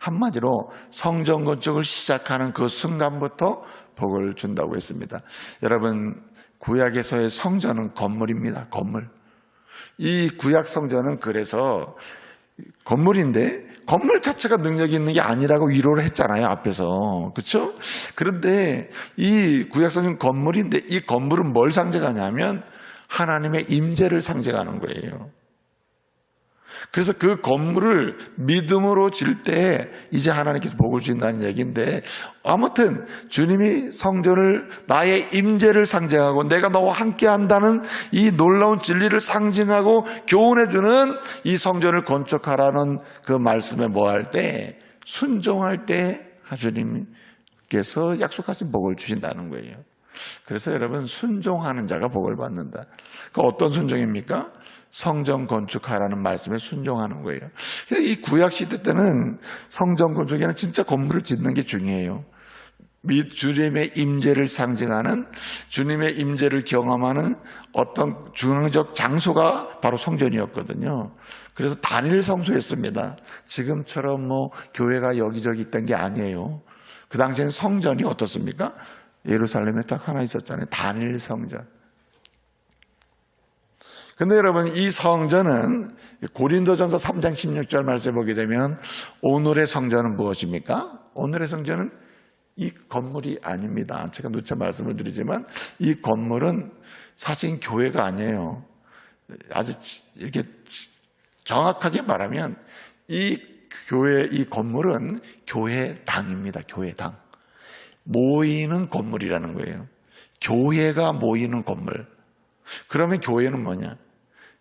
한마디로 성전 건축을 시작하는 그 순간부터 복을 준다고 했습니다. 여러분, 구약에서의 성전은 건물입니다. 건물. 이 구약 성전은 그래서 건물인데 건물 자체가 능력이 있는 게 아니라고 위로를 했잖아요, 앞에서. 그렇죠? 그런데 이 구약성경 건물인데 이 건물은 뭘 상징하냐면 하나님의 임재를 상징하는 거예요. 그래서 그 건물을 믿음으로 질 때 이제 하나님께서 복을 주신다는 얘기인데, 아무튼 주님이 성전을 나의 임재를 상징하고 내가 너와 함께 한다는 이 놀라운 진리를 상징하고 교훈해주는 이 성전을 건축하라는 그 말씀에 뭐할 때, 순종할 때 주님께서 약속하신 복을 주신다는 거예요. 그래서 여러분, 순종하는 자가 복을 받는다. 그 어떤 순종입니까? 성전 건축하라는 말씀에 순종하는 거예요. 이 구약 시대 때는 성전 건축에는 진짜 건물을 짓는 게 중요해요. 주님의 임재를 상징하는, 주님의 임재를 경험하는 어떤 중앙적 장소가 바로 성전이었거든요. 그래서 단일 성소였습니다. 지금처럼 교회가 여기저기 있던 게 아니에요. 그 당시에는 성전이 어떻습니까? 예루살렘에 딱 하나 있었잖아요. 단일 성전. 근데 여러분, 이 성전은 고린도전서 3장 16절 말씀에 보게 되면 오늘의 성전은 무엇입니까? 오늘의 성전은 이 건물이 아닙니다. 제가 누차 말씀을 드리지만 이 건물은 사실 교회가 아니에요. 아주 이렇게 정확하게 말하면 이 건물은 교회당입니다. 교회당. 모이는 건물이라는 거예요. 교회가 모이는 건물. 그러면 교회는 뭐냐?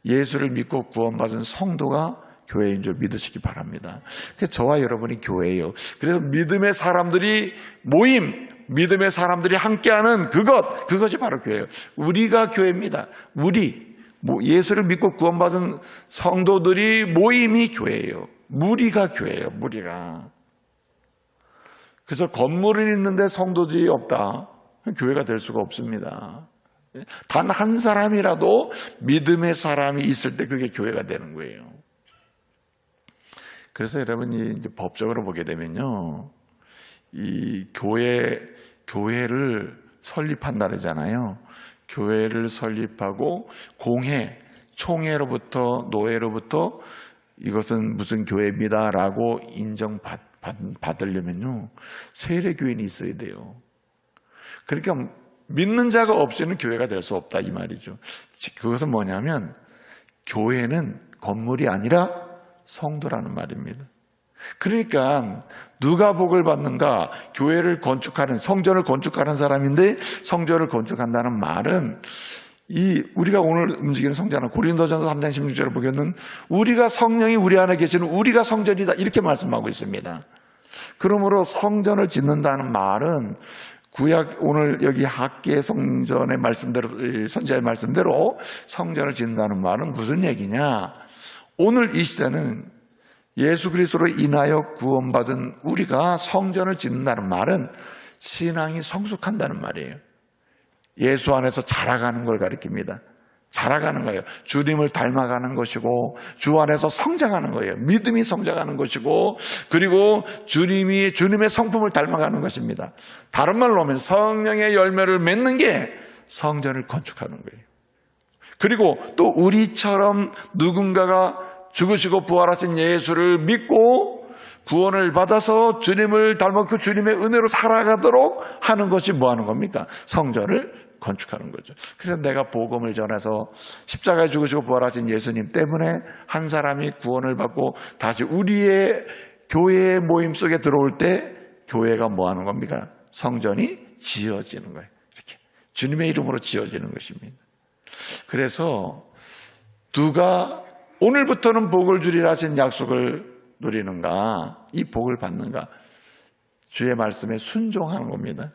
예수를 믿고 구원받은 성도가 교회인 줄 믿으시기 바랍니다. 그래서 저와 여러분이 교회예요. 그래서 믿음의 사람들이 모임, 믿음의 사람들이 함께하는 그것이 바로 교회예요. 우리가 교회입니다. 예수를 믿고 구원받은 성도들이 모임이 교회예요. 무리가 교회예요. 무리가. 그래서 건물은 있는데 성도들이 없다. 교회가 될 수가 없습니다. 단 한 사람이라도 믿음의 사람이 있을 때 그게 교회가 되는 거예요. 그래서 여러분이 이제 법적으로 보게 되면요, 이 교회를 설립한다잖아요. 교회를 설립하고 총회로부터 노회로부터 이것은 무슨 교회입니다라고 인정받으려면요, 세례교인이 있어야 돼요. 그러니까 믿는 자가 없이는 교회가 될 수 없다 이 말이죠. 그것은 뭐냐면 교회는 건물이 아니라 성도라는 말입니다. 그러니까 누가 복을 받는가? 교회를 건축하는, 성전을 건축하는 사람인데 성전을 건축한다는 말은 우리가 오늘 움직이는 성전은 고린도전서 3장 16절을 보면은 우리가 성령이 우리 안에 계시는 우리가 성전이다 이렇게 말씀하고 있습니다. 그러므로 성전을 짓는다는 말은 구약 오늘 여기 학계 성전의 말씀대로 선지자의 말씀대로 성전을 짓는다는 말은 무슨 얘기냐? 오늘 이 시대는 예수 그리스도로 인하여 구원받은 우리가 성전을 짓는다는 말은 신앙이 성숙한다는 말이에요. 예수 안에서 자라가는 걸 가리킵니다. 자라가는 거예요. 주님을 닮아가는 것이고 주 안에서 성장하는 거예요. 믿음이 성장하는 것이고 그리고 주님의 성품을 닮아가는 것입니다. 다른 말로 하면 성령의 열매를 맺는 게 성전을 건축하는 거예요. 그리고 또 우리처럼 누군가가 죽으시고 부활하신 예수를 믿고 구원을 받아서 주님을 닮아 그 주님의 은혜로 살아가도록 하는 것이 뭐 하는 겁니까? 성전을 건축하는 거죠. 그래서 내가 복음을 전해서 십자가에 죽으시고 부활하신 예수님 때문에 한 사람이 구원을 받고 다시 우리의 교회의 모임 속에 들어올 때 교회가 뭐 하는 겁니까? 성전이 지어지는 거예요. 이렇게 주님의 이름으로 지어지는 것입니다. 그래서 누가 오늘부터는 복을 주리라 하신 약속을 누리는가? 이 복을 받는가? 주의 말씀에 순종하는 겁니다.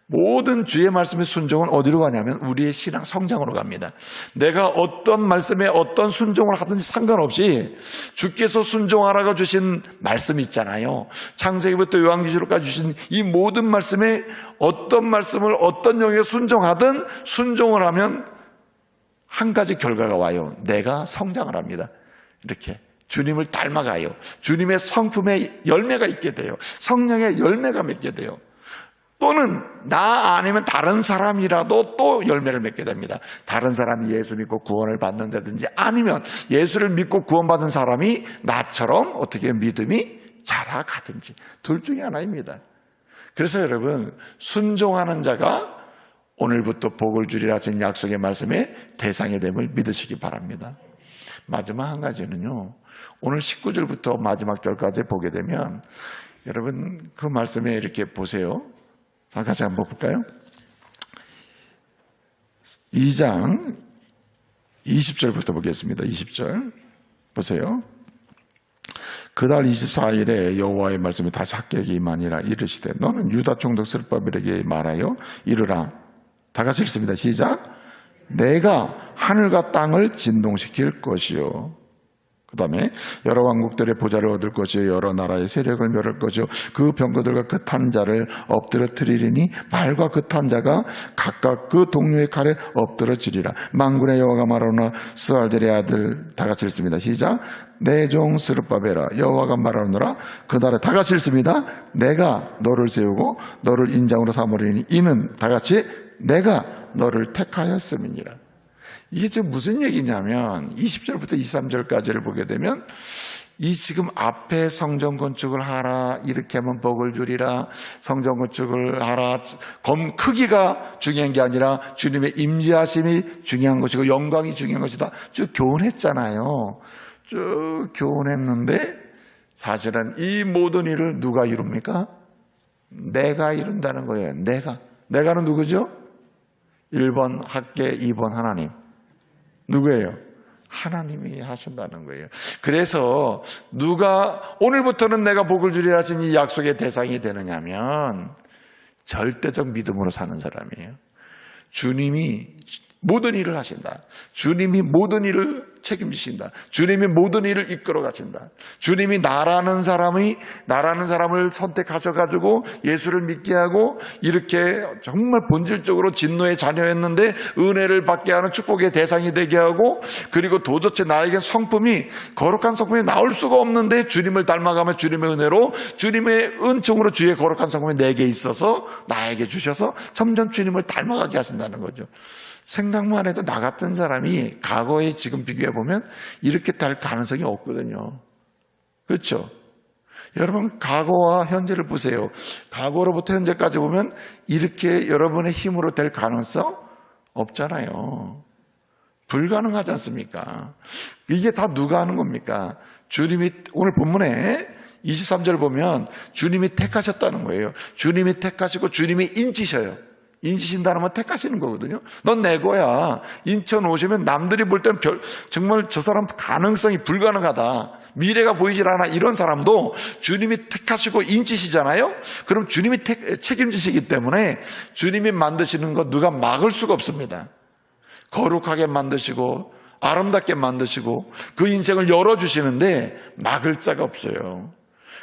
모든 주의 말씀의 순종은 어디로 가냐면 우리의 신앙 성장으로 갑니다. 내가 어떤 말씀에 어떤 순종을 하든지 상관없이 주께서 순종하라고 주신 말씀 있잖아요. 창세기부터 요한계시록까지 주신 이 모든 말씀에 어떤 말씀을 어떤 영역에 순종하든 순종을 하면 한 가지 결과가 와요. 내가 성장을 합니다. 이렇게 주님을 닮아가요. 주님의 성품의 열매가 있게 돼요. 성령의 열매가 맺게 돼요. 또는 나 아니면 다른 사람이라도 또 열매를 맺게 됩니다. 다른 사람이 예수 믿고 구원을 받는다든지 아니면 예수를 믿고 구원받은 사람이 나처럼 어떻게 믿음이 자라가든지 둘 중에 하나입니다. 그래서 여러분 순종하는 자가 오늘부터 복을 주리라 하신 약속의 말씀에 대상이 됨을 믿으시기 바랍니다. 마지막 한 가지는요. 오늘 19절부터 마지막 절까지 보게 되면 여러분 그 말씀에 이렇게 보세요. 같이 한번 볼까요? 2장 20절부터 보겠습니다. 20절 보세요. 그달 24일에 여호와의 말씀이 다시 학개에게 임하니라. 이르시되 너는 유다 총독 스룹바벨에게 말하여 이르라. 다 같이 읽습니다. 시작. 내가 하늘과 땅을 진동시킬 것이요. 그 다음에 여러 왕국들의 보좌를 얻을 것이요 여러 나라의 세력을 멸할 것이요 그 병거들과 그 탄 자를 엎드러뜨리리니 말과 그 탄 자가 각각 그 동료의 칼에 엎드러지리라. 만군의 여호와가 말하노라. 스알델의 아들 다 같이 읽습니다. 시작. 내 종 스룹바벨아 여호와가 말하노라. 그날에 다 같이 읽습니다. 내가 너를 세우고 너를 인장으로 삼으리니 이는 다 같이 내가 너를 택하였음이니라. 이게 지금 무슨 얘기냐면 20절부터 23절까지를 보게 되면 이 지금 앞에 성전 건축을 하라, 이렇게 하면 복을 주리라, 성전 건축을 하라, 검 크기가 중요한 게 아니라 주님의 임재하심이 중요한 것이고 영광이 중요한 것이다. 쭉 교훈했잖아요. 쭉 교훈했는데 사실은 이 모든 일을 누가 이룹니까? 내가 이룬다는 거예요. 내가는 누구죠? 1번 학계, 2번 하나님. 누구예요? 하나님이 하신다는 거예요. 그래서 누가 오늘부터는 내가 복을 주리라 하신 이 약속의 대상이 되느냐면 절대적 믿음으로 사는 사람이에요. 주님이 모든 일을 하신다. 주님이 모든 일을 책임지신다. 주님이 모든 일을 이끌어 가신다. 주님이 나라는 사람을 선택하셔가지고 예수를 믿게 하고 이렇게 정말 본질적으로 진노의 자녀였는데 은혜를 받게 하는 축복의 대상이 되게 하고 그리고 도대체 나에게 거룩한 성품이 나올 수가 없는데 주님을 닮아가며 주님의 은혜로 주님의 은총으로 주의 거룩한 성품이 내게 있어서 나에게 주셔서 점점 주님을 닮아가게 하신다는 거죠. 생각만 해도 나 같은 사람이 과거에 지금 비교해보면 이렇게 될 가능성이 없거든요. 그렇죠? 여러분 과거와 현재를 보세요. 과거로부터 현재까지 보면 이렇게 여러분의 힘으로 될 가능성 없잖아요. 불가능하지 않습니까? 이게 다 누가 하는 겁니까? 주님이 오늘 본문에 23절 보면 주님이 택하셨다는 거예요. 주님이 택하시고 주님이 인치셔요. 인치신다는 건 택하시는 거거든요. 넌 내 거야. 인천 오시면 남들이 볼 땐 정말 저 사람 가능성이 불가능하다. 미래가 보이질 않아. 이런 사람도 주님이 택하시고 인치시잖아요. 그럼 주님이 책임지시기 때문에 주님이 만드시는 거 누가 막을 수가 없습니다. 거룩하게 만드시고 아름답게 만드시고 그 인생을 열어주시는데 막을 자가 없어요.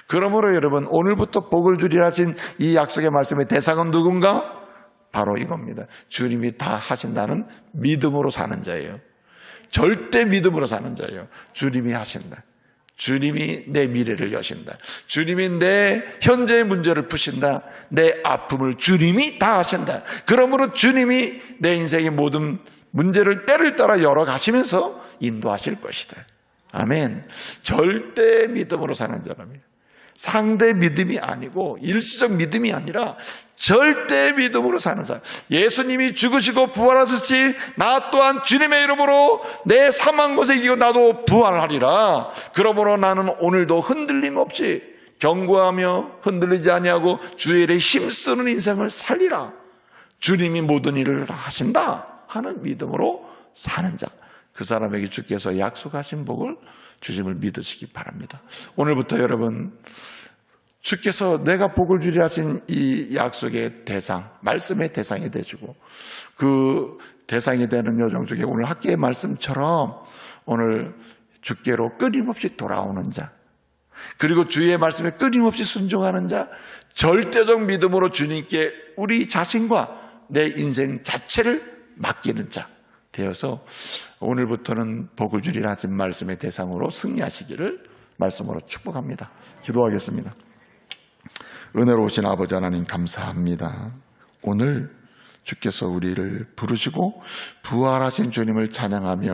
그러므로 여러분 오늘부터 복을 주리라 하신 이 약속의 말씀의 대상은 누군가? 바로 이겁니다. 주님이 다 하신다는 믿음으로 사는 자예요. 절대 믿음으로 사는 자예요. 주님이 하신다. 주님이 내 미래를 여신다. 주님이 내 현재의 문제를 푸신다. 내 아픔을 주님이 다 하신다. 그러므로 주님이 내 인생의 모든 문제를 때를 따라 열어가시면서 인도하실 것이다. 아멘. 절대 믿음으로 사는 사람이에요. 상대 믿음이 아니고 일시적 믿음이 아니라 절대 믿음으로 사는 사람. 예수님이 죽으시고 부활하셨지 나 또한 주님의 이름으로 내 사망 곳에 이기고 나도 부활하리라. 그러므로 나는 오늘도 흔들림 없이 견고하며 흔들리지 아니하고 주의 일에 힘쓰는 인생을 살리라. 주님이 모든 일을 하신다 하는 믿음으로 사는 자. 그 사람에게 주께서 약속하신 복을 주심을 믿으시기 바랍니다. 오늘부터 여러분 주께서 내가 복을 주리라 하신 이 약속의 대상, 말씀의 대상이 되시고 그 대상이 되는 여정 중에 오늘 학기의 말씀처럼 오늘 주께로 끊임없이 돌아오는 자, 그리고 주의 말씀에 끊임없이 순종하는 자, 절대적 믿음으로 주님께 우리 자신과 내 인생 자체를 맡기는 자 되어서 오늘부터는 복을 주리라 하신 말씀의 대상으로 승리하시기를 말씀으로 축복합니다. 기도하겠습니다. 은혜로우신 아버지 하나님 감사합니다. 오늘 주께서 우리를 부르시고 부활하신 주님을 찬양하며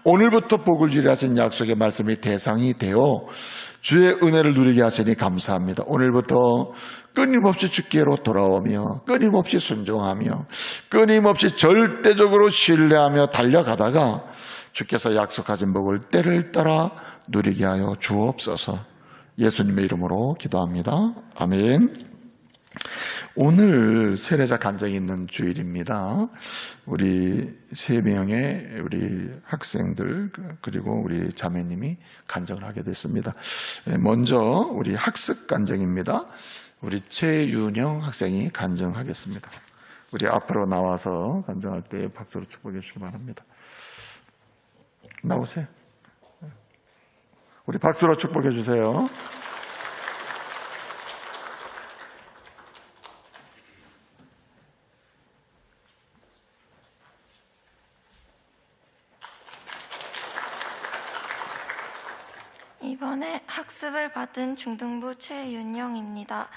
오늘부터 복을 주리라 하신 약속의 말씀의 대상이 되어 주의 은혜를 누리게 하시니 감사합니다. 오늘부터 끊임없이 주께로 돌아오며 끊임없이 순종하며 끊임없이 절대적으로 신뢰하며 달려가다가 주께서 약속하신 복을 때를 따라 누리게 하여 주옵소서. 예수님의 이름으로 기도합니다. 아멘. 오늘 세례자 간증이 있는 주일입니다. 우리 3명의 우리 학생들 그리고 우리 자매님이 간증을 하게 됐습니다. 먼저 우리 학습 간증입니다. 우리 최윤영 학생이 간증하겠습니다. 우리 앞으로 나와서 간증할 때 박수로 축복해 주시기 바랍니다. 나오세요. 우리 박수로 축복해 주세요. 이번에 학습을 받은 중등부 최윤영입니다.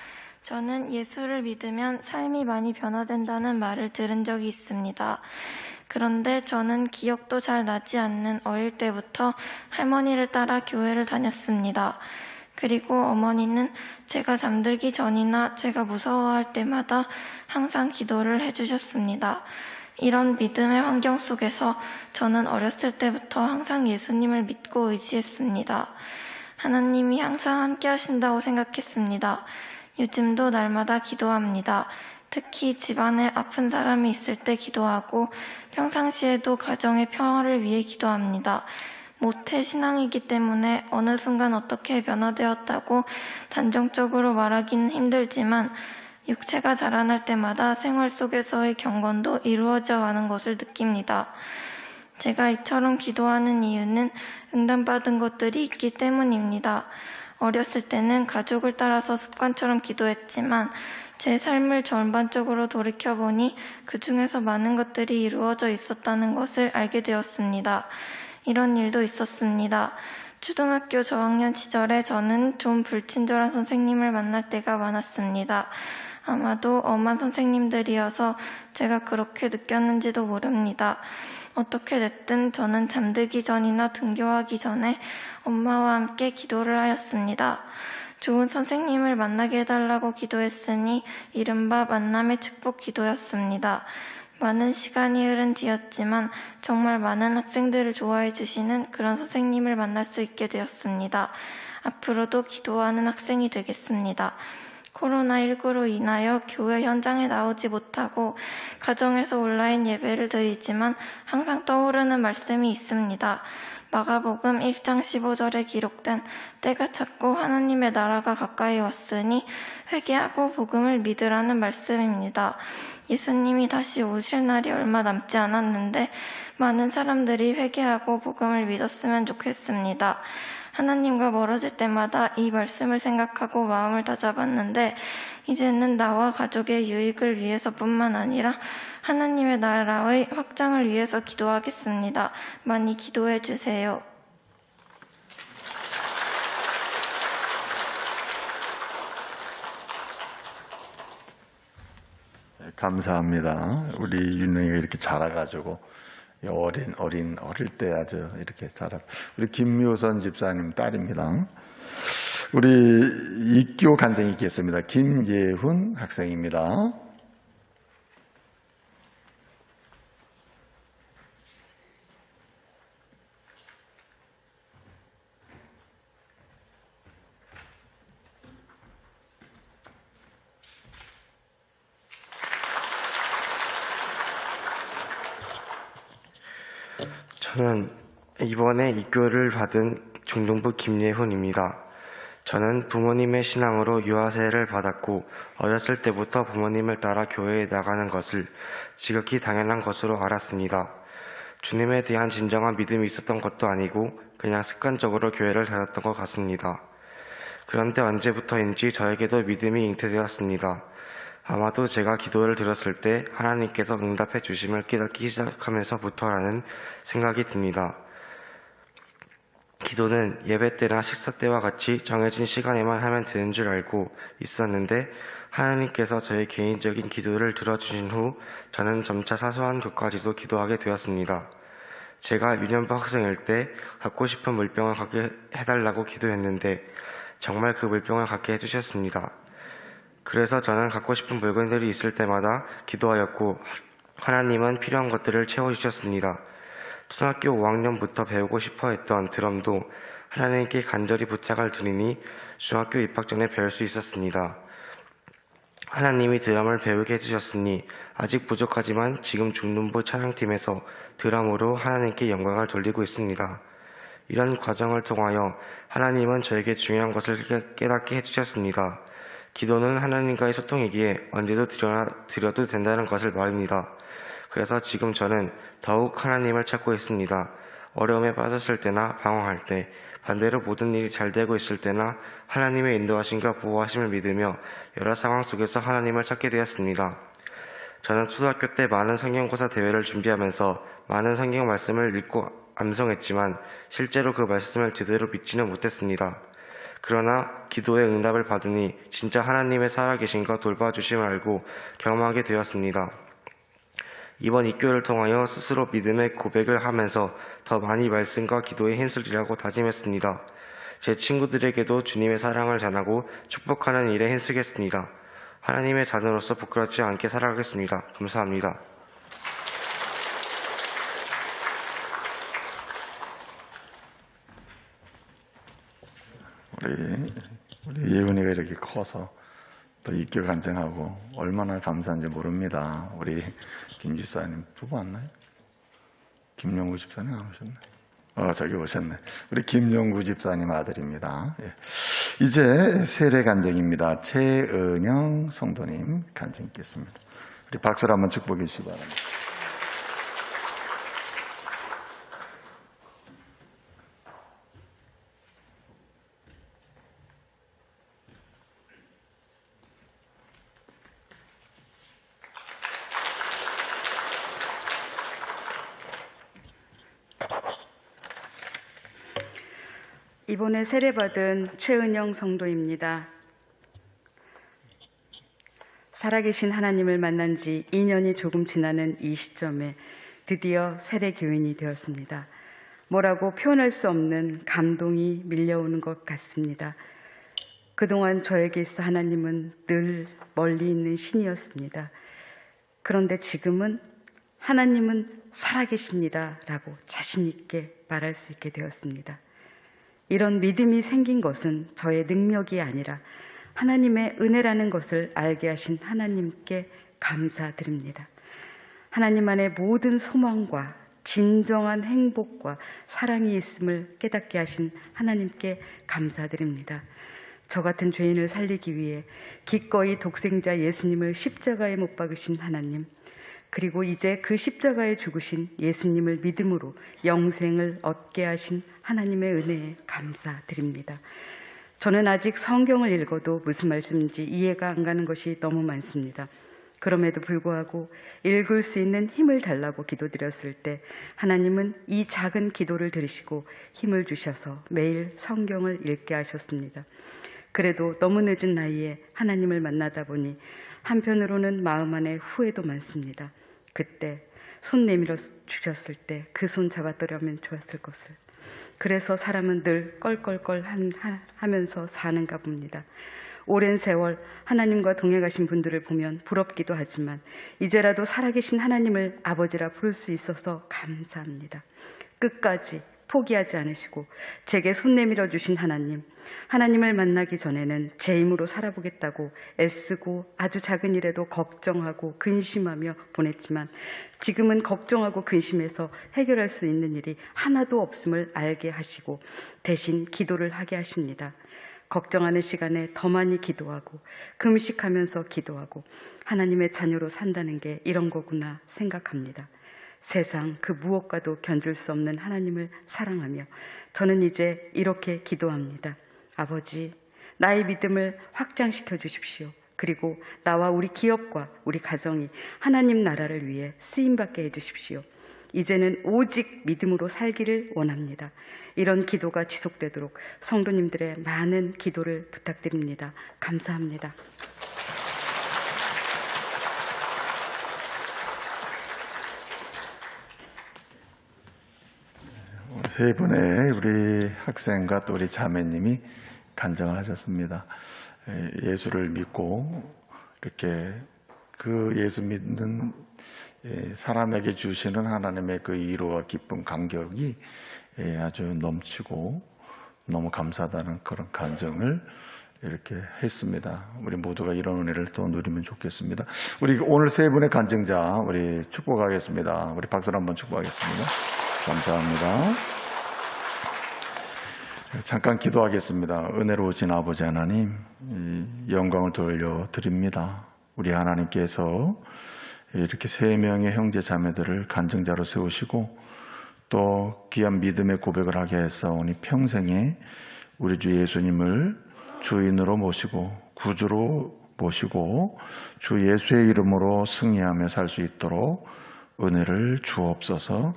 저는 예수를 믿으면 삶이 많이 변화된다는 말을 들은 적이 있습니다. 그런데 저는 기억도 잘 나지 않는 어릴 때부터 할머니를 따라 교회를 다녔습니다. 그리고 어머니는 제가 잠들기 전이나 제가 무서워할 때마다 항상 기도를 해주셨습니다. 이런 믿음의 환경 속에서 저는 어렸을 때부터 항상 예수님을 믿고 의지했습니다. 하나님이 항상 함께 하신다고 생각했습니다. 요즘도 날마다 기도합니다. 특히 집안에 아픈 사람이 있을 때 기도하고 평상시에도 가정의 평화를 위해 기도합니다. 모태 신앙이기 때문에 어느 순간 어떻게 변화되었다고 단정적으로 말하기는 힘들지만 육체가 자라날 때마다 생활 속에서의 경건도 이루어져 가는 것을 느낍니다. 제가 이처럼 기도하는 이유는 응답받은 것들이 있기 때문입니다. 어렸을 때는 가족을 따라서 습관처럼 기도했지만 제 삶을 전반적으로 돌이켜보니 그 중에서 많은 것들이 이루어져 있었다는 것을 알게 되었습니다. 이런 일도 있었습니다. 초등학교 저학년 시절에 저는 좀 불친절한 선생님을 만날 때가 많았습니다. 아마도 엄한 선생님들이어서 제가 그렇게 느꼈는지도 모릅니다. 어떻게 됐든 저는 잠들기 전이나 등교하기 전에 엄마와 함께 기도를 하였습니다. 좋은 선생님을 만나게 해달라고 기도했으니 이른바 만남의 축복 기도였습니다. 많은 시간이 흐른 뒤였지만 정말 많은 학생들을 좋아해 주시는 그런 선생님을 만날 수 있게 되었습니다. 앞으로도 기도하는 학생이 되겠습니다. 코로나19로 인하여 교회 현장에 나오지 못하고 가정에서 온라인 예배를 드리지만 항상 떠오르는 말씀이 있습니다. 마가복음 1장 15절에 기록된 때가 찼고 하나님의 나라가 가까이 왔으니 회개하고 복음을 믿으라는 말씀입니다. 예수님이 다시 오실 날이 얼마 남지 않았는데 많은 사람들이 회개하고 복음을 믿었으면 좋겠습니다. 하나님과 멀어질 때마다 이 말씀을 생각하고 마음을 다잡았는데 이제는 나와 가족의 유익을 위해서뿐만 아니라 하나님의 나라의 확장을 위해서 기도하겠습니다. 많이 기도해 주세요. 감사합니다. 우리 윤영이가 이렇게 자라가지고 어릴 때 아주 이렇게 자랐. 우리 김묘선 집사님 딸입니다. 우리 입교 간증이 있겠습니다. 김예훈 학생입니다. 저는 이번에 입교를 받은 중등부 김예훈입니다. 저는 부모님의 신앙으로 유아세를 받았고 어렸을 때부터 부모님을 따라 교회에 나가는 것을 지극히 당연한 것으로 알았습니다. 주님에 대한 진정한 믿음이 있었던 것도 아니고 그냥 습관적으로 교회를 다녔던 것 같습니다. 그런데 언제부터인지 저에게도 믿음이 잉태되었습니다. 아마도 제가 기도를 드렸을 때 하나님께서 응답해 주심을 깨닫기 시작하면서부터라는 생각이 듭니다. 기도는 예배 때나 식사 때와 같이 정해진 시간에만 하면 되는 줄 알고 있었는데 하나님께서 저의 개인적인 기도를 들어주신 후 저는 점차 사소한 것까지도 기도하게 되었습니다. 제가 유년부 학생일 때 갖고 싶은 물병을 갖게 해달라고 기도했는데 정말 그 물병을 갖게 해주셨습니다. 그래서 저는 갖고 싶은 물건들이 있을 때마다 기도하였고 하나님은 필요한 것들을 채워주셨습니다. 초등학교 5학년부터 배우고 싶어 했던 드럼도 하나님께 간절히 부탁을 드리니 중학교 입학 전에 배울 수 있었습니다. 하나님이 드럼을 배우게 해주셨으니 아직 부족하지만 지금 중등부 찬양팀에서 드럼으로 하나님께 영광을 돌리고 있습니다. 이런 과정을 통하여 하나님은 저에게 중요한 것을 깨닫게 해주셨습니다. 기도는 하나님과의 소통이기에 언제도 드려도 된다는 것을 말입니다. 그래서 지금 저는 더욱 하나님을 찾고 있습니다. 어려움에 빠졌을 때나 방황할 때, 반대로 모든 일이 잘 되고 있을 때나 하나님의 인도하심과 보호하심을 믿으며 여러 상황 속에서 하나님을 찾게 되었습니다. 저는 초등학교 때 많은 성경고사 대회를 준비하면서 많은 성경 말씀을 읽고 암송했지만 실제로 그 말씀을 제대로 믿지는 못했습니다. 그러나 기도의 응답을 받으니 진짜 하나님의 살아계심과 돌봐주심을 알고 경험하게 되었습니다. 이번 입교를 통하여 스스로 믿음의 고백을 하면서 더 많이 말씀과 기도에 힘쓰리라고 다짐했습니다. 제 친구들에게도 주님의 사랑을 전하고 축복하는 일에 힘쓰겠습니다. 하나님의 자녀로서 부끄럽지 않게 살아가겠습니다. 감사합니다. 우리 예은이가 이렇게 커서 또 입교 간증하고 얼마나 감사한지 모릅니다. 우리 김 집사님 부부 왔나요? 김영구 집사님 안 오셨네. 저기 오셨네. 우리 김영구 집사님 아들입니다. 예. 이제 세례 간증입니다. 최은영 성도님 간증 있겠습니다. 우리 박수로 한번 축복해 주시기 바랍니다. 이번에 세례받은 최은영 성도입니다. 살아계신 하나님을 만난 지 2년이 조금 지나는 이 시점에 드디어 세례 교인이 되었습니다. 뭐라고 표현할 수 없는 감동이 밀려오는 것 같습니다. 그동안 저에게 있어 하나님은 늘 멀리 있는 신이었습니다. 그런데 지금은 하나님은 살아계십니다 라고 자신 있게 말할 수 있게 되었습니다. 이런 믿음이 생긴 것은 저의 능력이 아니라 하나님의 은혜라는 것을 알게 하신 하나님께 감사드립니다. 하나님 안에 모든 소망과 진정한 행복과 사랑이 있음을 깨닫게 하신 하나님께 감사드립니다. 저 같은 죄인을 살리기 위해 기꺼이 독생자 예수님을 십자가에 못 박으신 하나님, 그리고 이제 그 십자가에 죽으신 예수님을 믿음으로 영생을 얻게 하신 하나님의 은혜에 감사드립니다. 저는 아직 성경을 읽어도 무슨 말씀인지 이해가 안 가는 것이 너무 많습니다. 그럼에도 불구하고 읽을 수 있는 힘을 달라고 기도드렸을 때 하나님은 이 작은 기도를 들으시고 힘을 주셔서 매일 성경을 읽게 하셨습니다. 그래도 너무 늦은 나이에 하나님을 만나다 보니 한편으로는 마음 안에 후회도 많습니다. 그때 손 내밀어 주셨을 때 그 손 잡았더라면 좋았을 것을. 그래서 사람은 늘 껄껄껄 하면서 사는가 봅니다. 오랜 세월 하나님과 동행하신 분들을 보면 부럽기도 하지만 이제라도 살아계신 하나님을 아버지라 부를 수 있어서 감사합니다. 끝까지 포기하지 않으시고 제게 손 내밀어 주신 하나님을 만나기 전에는 제 힘으로 살아보겠다고 애쓰고 아주 작은 일에도 걱정하고 근심하며 보냈지만 지금은 걱정하고 근심해서 해결할 수 있는 일이 하나도 없음을 알게 하시고 대신 기도를 하게 하십니다. 걱정하는 시간에 더 많이 기도하고 금식하면서 기도하고 하나님의 자녀로 산다는 게 이런 거구나 생각합니다. 세상 그 무엇과도 견줄 수 없는 하나님을 사랑하며 저는 이제 이렇게 기도합니다. 아버지, 나의 믿음을 확장시켜 주십시오. 그리고 나와 우리 기업과 우리 가정이 하나님 나라를 위해 쓰임받게 해주십시오. 이제는 오직 믿음으로 살기를 원합니다. 이런 기도가 지속되도록 성도님들의 많은 기도를 부탁드립니다. 감사합니다. 세 분의 우리 학생과 또 우리 자매님이 간증을 하셨습니다. 예수를 믿고 이렇게 그 예수 믿는 사람에게 주시는 하나님의 그 위로와 기쁨, 감격이 아주 넘치고 너무 감사하다는 그런 간증을 이렇게 했습니다. 우리 모두가 이런 은혜를 또 누리면 좋겠습니다. 우리 오늘 세 분의 간증자 우리 축복하겠습니다. 우리 박수로 한번 축복하겠습니다. 감사합니다. 잠깐 기도하겠습니다. 은혜로우신 아버지 하나님, 이 영광을 돌려드립니다. 우리 하나님께서 이렇게 3명의 형제 자매들을 간증자로 세우시고 또 귀한 믿음의 고백을 하게 했사오니 평생에 우리 주 예수님을 주인으로 모시고 구주로 모시고 주 예수의 이름으로 승리하며 살 수 있도록 은혜를 주옵소서.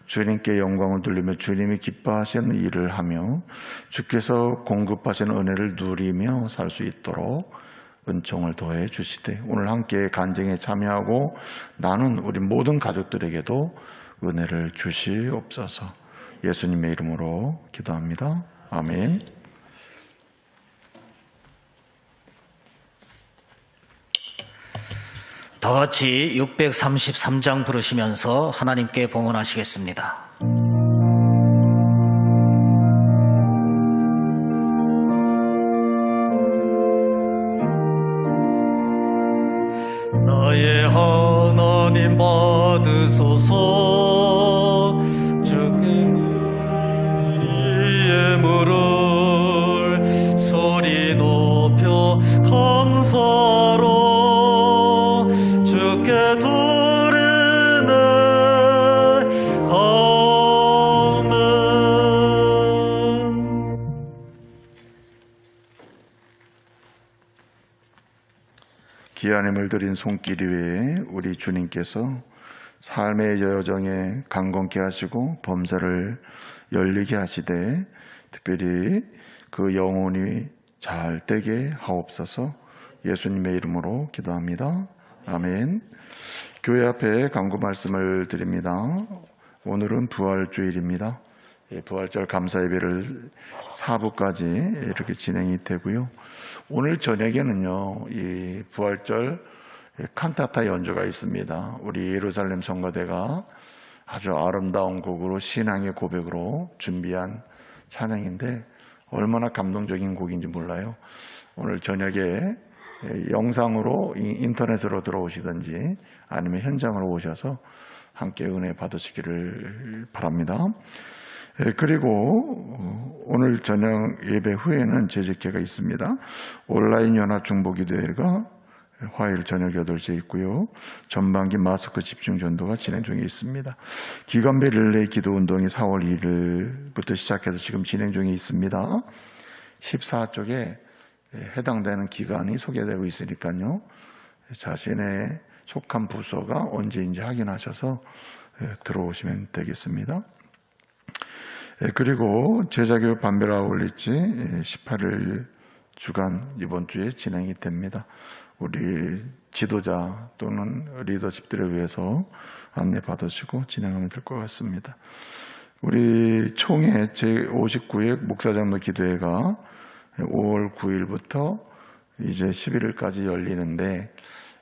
주님께 영광을 돌리며 주님이 기뻐하시는 일을 하며 주께서 공급하시는 은혜를 누리며 살 수 있도록 은총을 더해 주시되 오늘 함께 간증에 참여하고 나는 우리 모든 가족들에게도 은혜를 주시옵소서. 예수님의 이름으로 기도합니다. 아멘. 다 같이 633장 부르시면서 하나님께 봉헌하시겠습니다. 나의 하나님 받으소서. 주의 예물을 소리 높여 감사로 주께 드리네. 아멘. 귀한 힘을 들인 손길 위에 우리 주님께서 삶의 여정에 강건케 하시고 범사를 열리게 하시되 특별히 그 영혼이 잘 되게 하옵소서. 예수님의 이름으로 기도합니다. 아멘. 교회 앞에 간구 말씀을 드립니다. 오늘은 부활주일입니다. 부활절 감사예배를 4부까지 이렇게 진행이 되고요. 오늘 저녁에는요, 이 부활절 칸타타 연주가 있습니다. 우리 예루살렘 성가대가 아주 아름다운 곡으로 신앙의 고백으로 준비한 찬양인데 얼마나 감동적인 곡인지 몰라요. 오늘 저녁에 영상으로 인터넷으로 들어오시든지 아니면 현장으로 오셔서 함께 은혜 받으시기를 바랍니다. 그리고 오늘 저녁 예배 후에는 재직회가 있습니다. 온라인 연합 중보기도회가 화요일 저녁 8시에 있고요. 전반기 마스크 집중 전도가 진행 중에 있습니다. 기간별 릴레이 기도 운동이 4월 1일부터 시작해서 지금 진행 중에 있습니다. 14쪽에 해당되는 기간이 소개되고 있으니까요. 자신의 속한 부서가 언제인지 확인하셔서 들어오시면 되겠습니다. 그리고 제자교육 반별 아울리지 18일 주간 이번 주에 진행이 됩니다. 우리 지도자 또는 리더십들을 위해서 안내 받으시고 진행하면 될 것 같습니다. 우리 총회 제59회 목사장로 기도회가 5월 9일부터 이제 11일까지 열리는데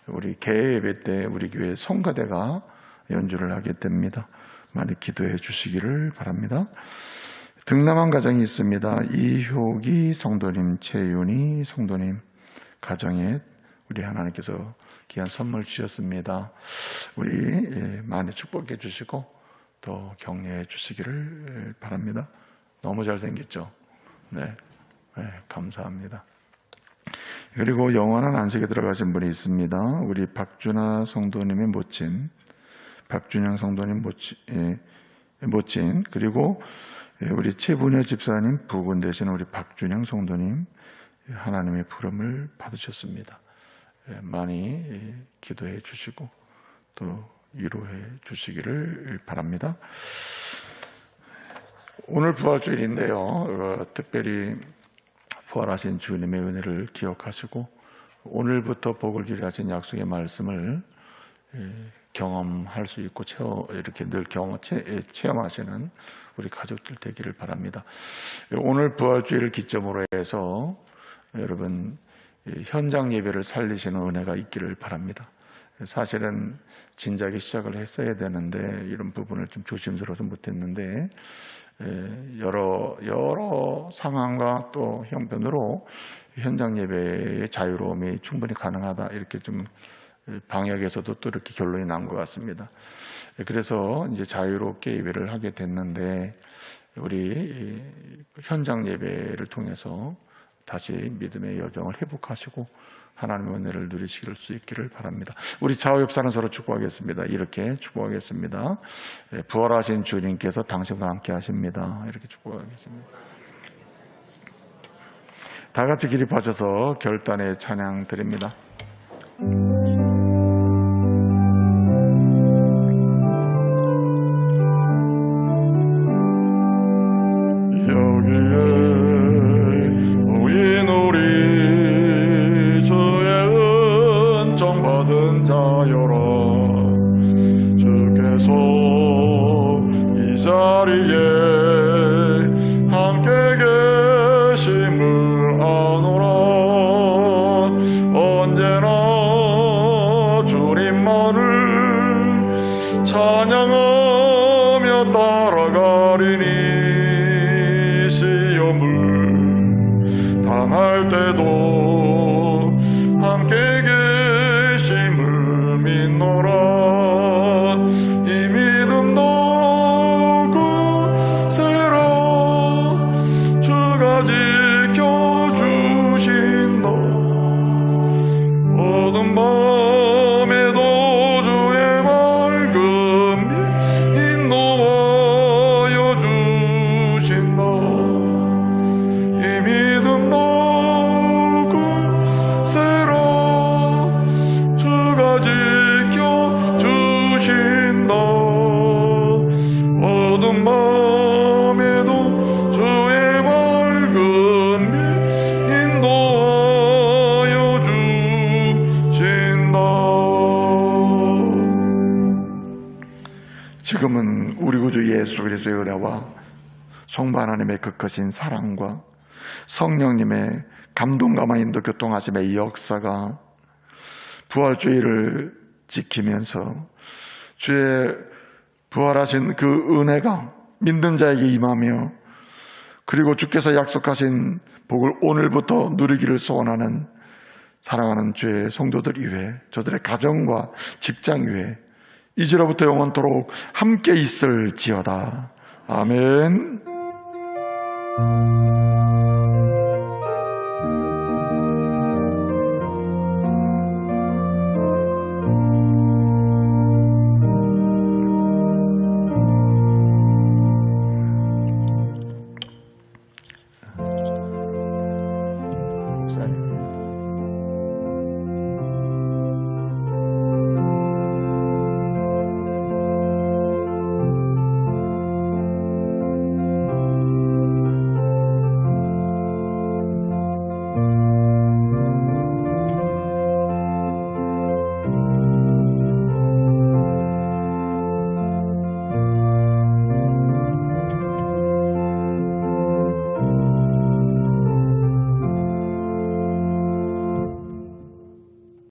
우리 개회 예배 때 우리 교회 성가대가 연주를 하게 됩니다. 많이 기도해 주시기를 바랍니다. 등남한 가정이 있습니다. 이효기 성도님, 최윤희 성도님 가정에 우리 하나님께서 귀한 선물 주셨습니다. 우리 많이 축복해 주시고 또 격려해 주시기를 바랍니다. 너무 잘생겼죠? 네, 감사합니다. 그리고 영원한 안식에 들어가신 분이 있습니다. 우리 박준아 성도님의 모친, 박준영 성도님 모친, 그리고 우리 최분여 집사님 부군 되신 우리 박준영 성도님 하나님의 부름을 받으셨습니다. 많이 기도해 주시고 또 위로해 주시기를 바랍니다. 오늘 부활주일인데요. 특별히 부활하신 주님의 은혜를 기억하시고 오늘부터 복을 주리 하신 약속의 말씀을 경험할 수 있고 이렇게 늘 체험하시는 우리 가족들 되기를 바랍니다. 오늘 부활주일을 기점으로 해서 여러분 현장 예배를 살리시는 은혜가 있기를 바랍니다. 사실은 진작에 시작을 했어야 되는데 이런 부분을 좀 조심스러워서 못했는데 여러 상황과 또 형편으로 현장 예배의 자유로움이 충분히 가능하다 이렇게 좀 방역에서도 또 이렇게 결론이 난 것 같습니다. 그래서 이제 자유롭게 예배를 하게 됐는데 우리 현장 예배를 통해서 다시 믿음의 여정을 회복하시고 하나님의 은혜를 누리실 수 있기를 바랍니다. 우리 좌우 옆 사람 서로 축복하겠습니다. 이렇게 축복하겠습니다. 부활하신 주님께서 당신과 함께 하십니다. 이렇게 축복하겠습니다. 다 같이 기립하셔서 결단의 찬양 드립니다. 받은 자여라. 주께서 이 자리에 함께 계심을 아노라. 언제나 주님만을 찬양하며 따라가리니 시험을 당할 때도 함께 계심을 믿노라. 이 믿음도 굳세라. 주가 지켜주신다. 어둠 밤에도 주의 맑음 인도하여 주신다. 이 믿음도 굳세라. 주가 지켜주신다. 어둠 밤에도 주의 맑음 인도하여 주신다. 지금은 우리 구주 예수 그리스도의 은혜와 성부 하나님의 그 크신 사랑과 성령님의 감동감화 인도 교통하심의 역사가 부활주의를 지키면서 주의 부활하신 그 은혜가 믿는 자에게 임하며, 그리고 주께서 약속하신 복을 오늘부터 누리기를 소원하는 사랑하는 주의 성도들 위해, 저들의 가정과 직장 위해 이제로부터 영원토록 함께 있을지어다. 아멘.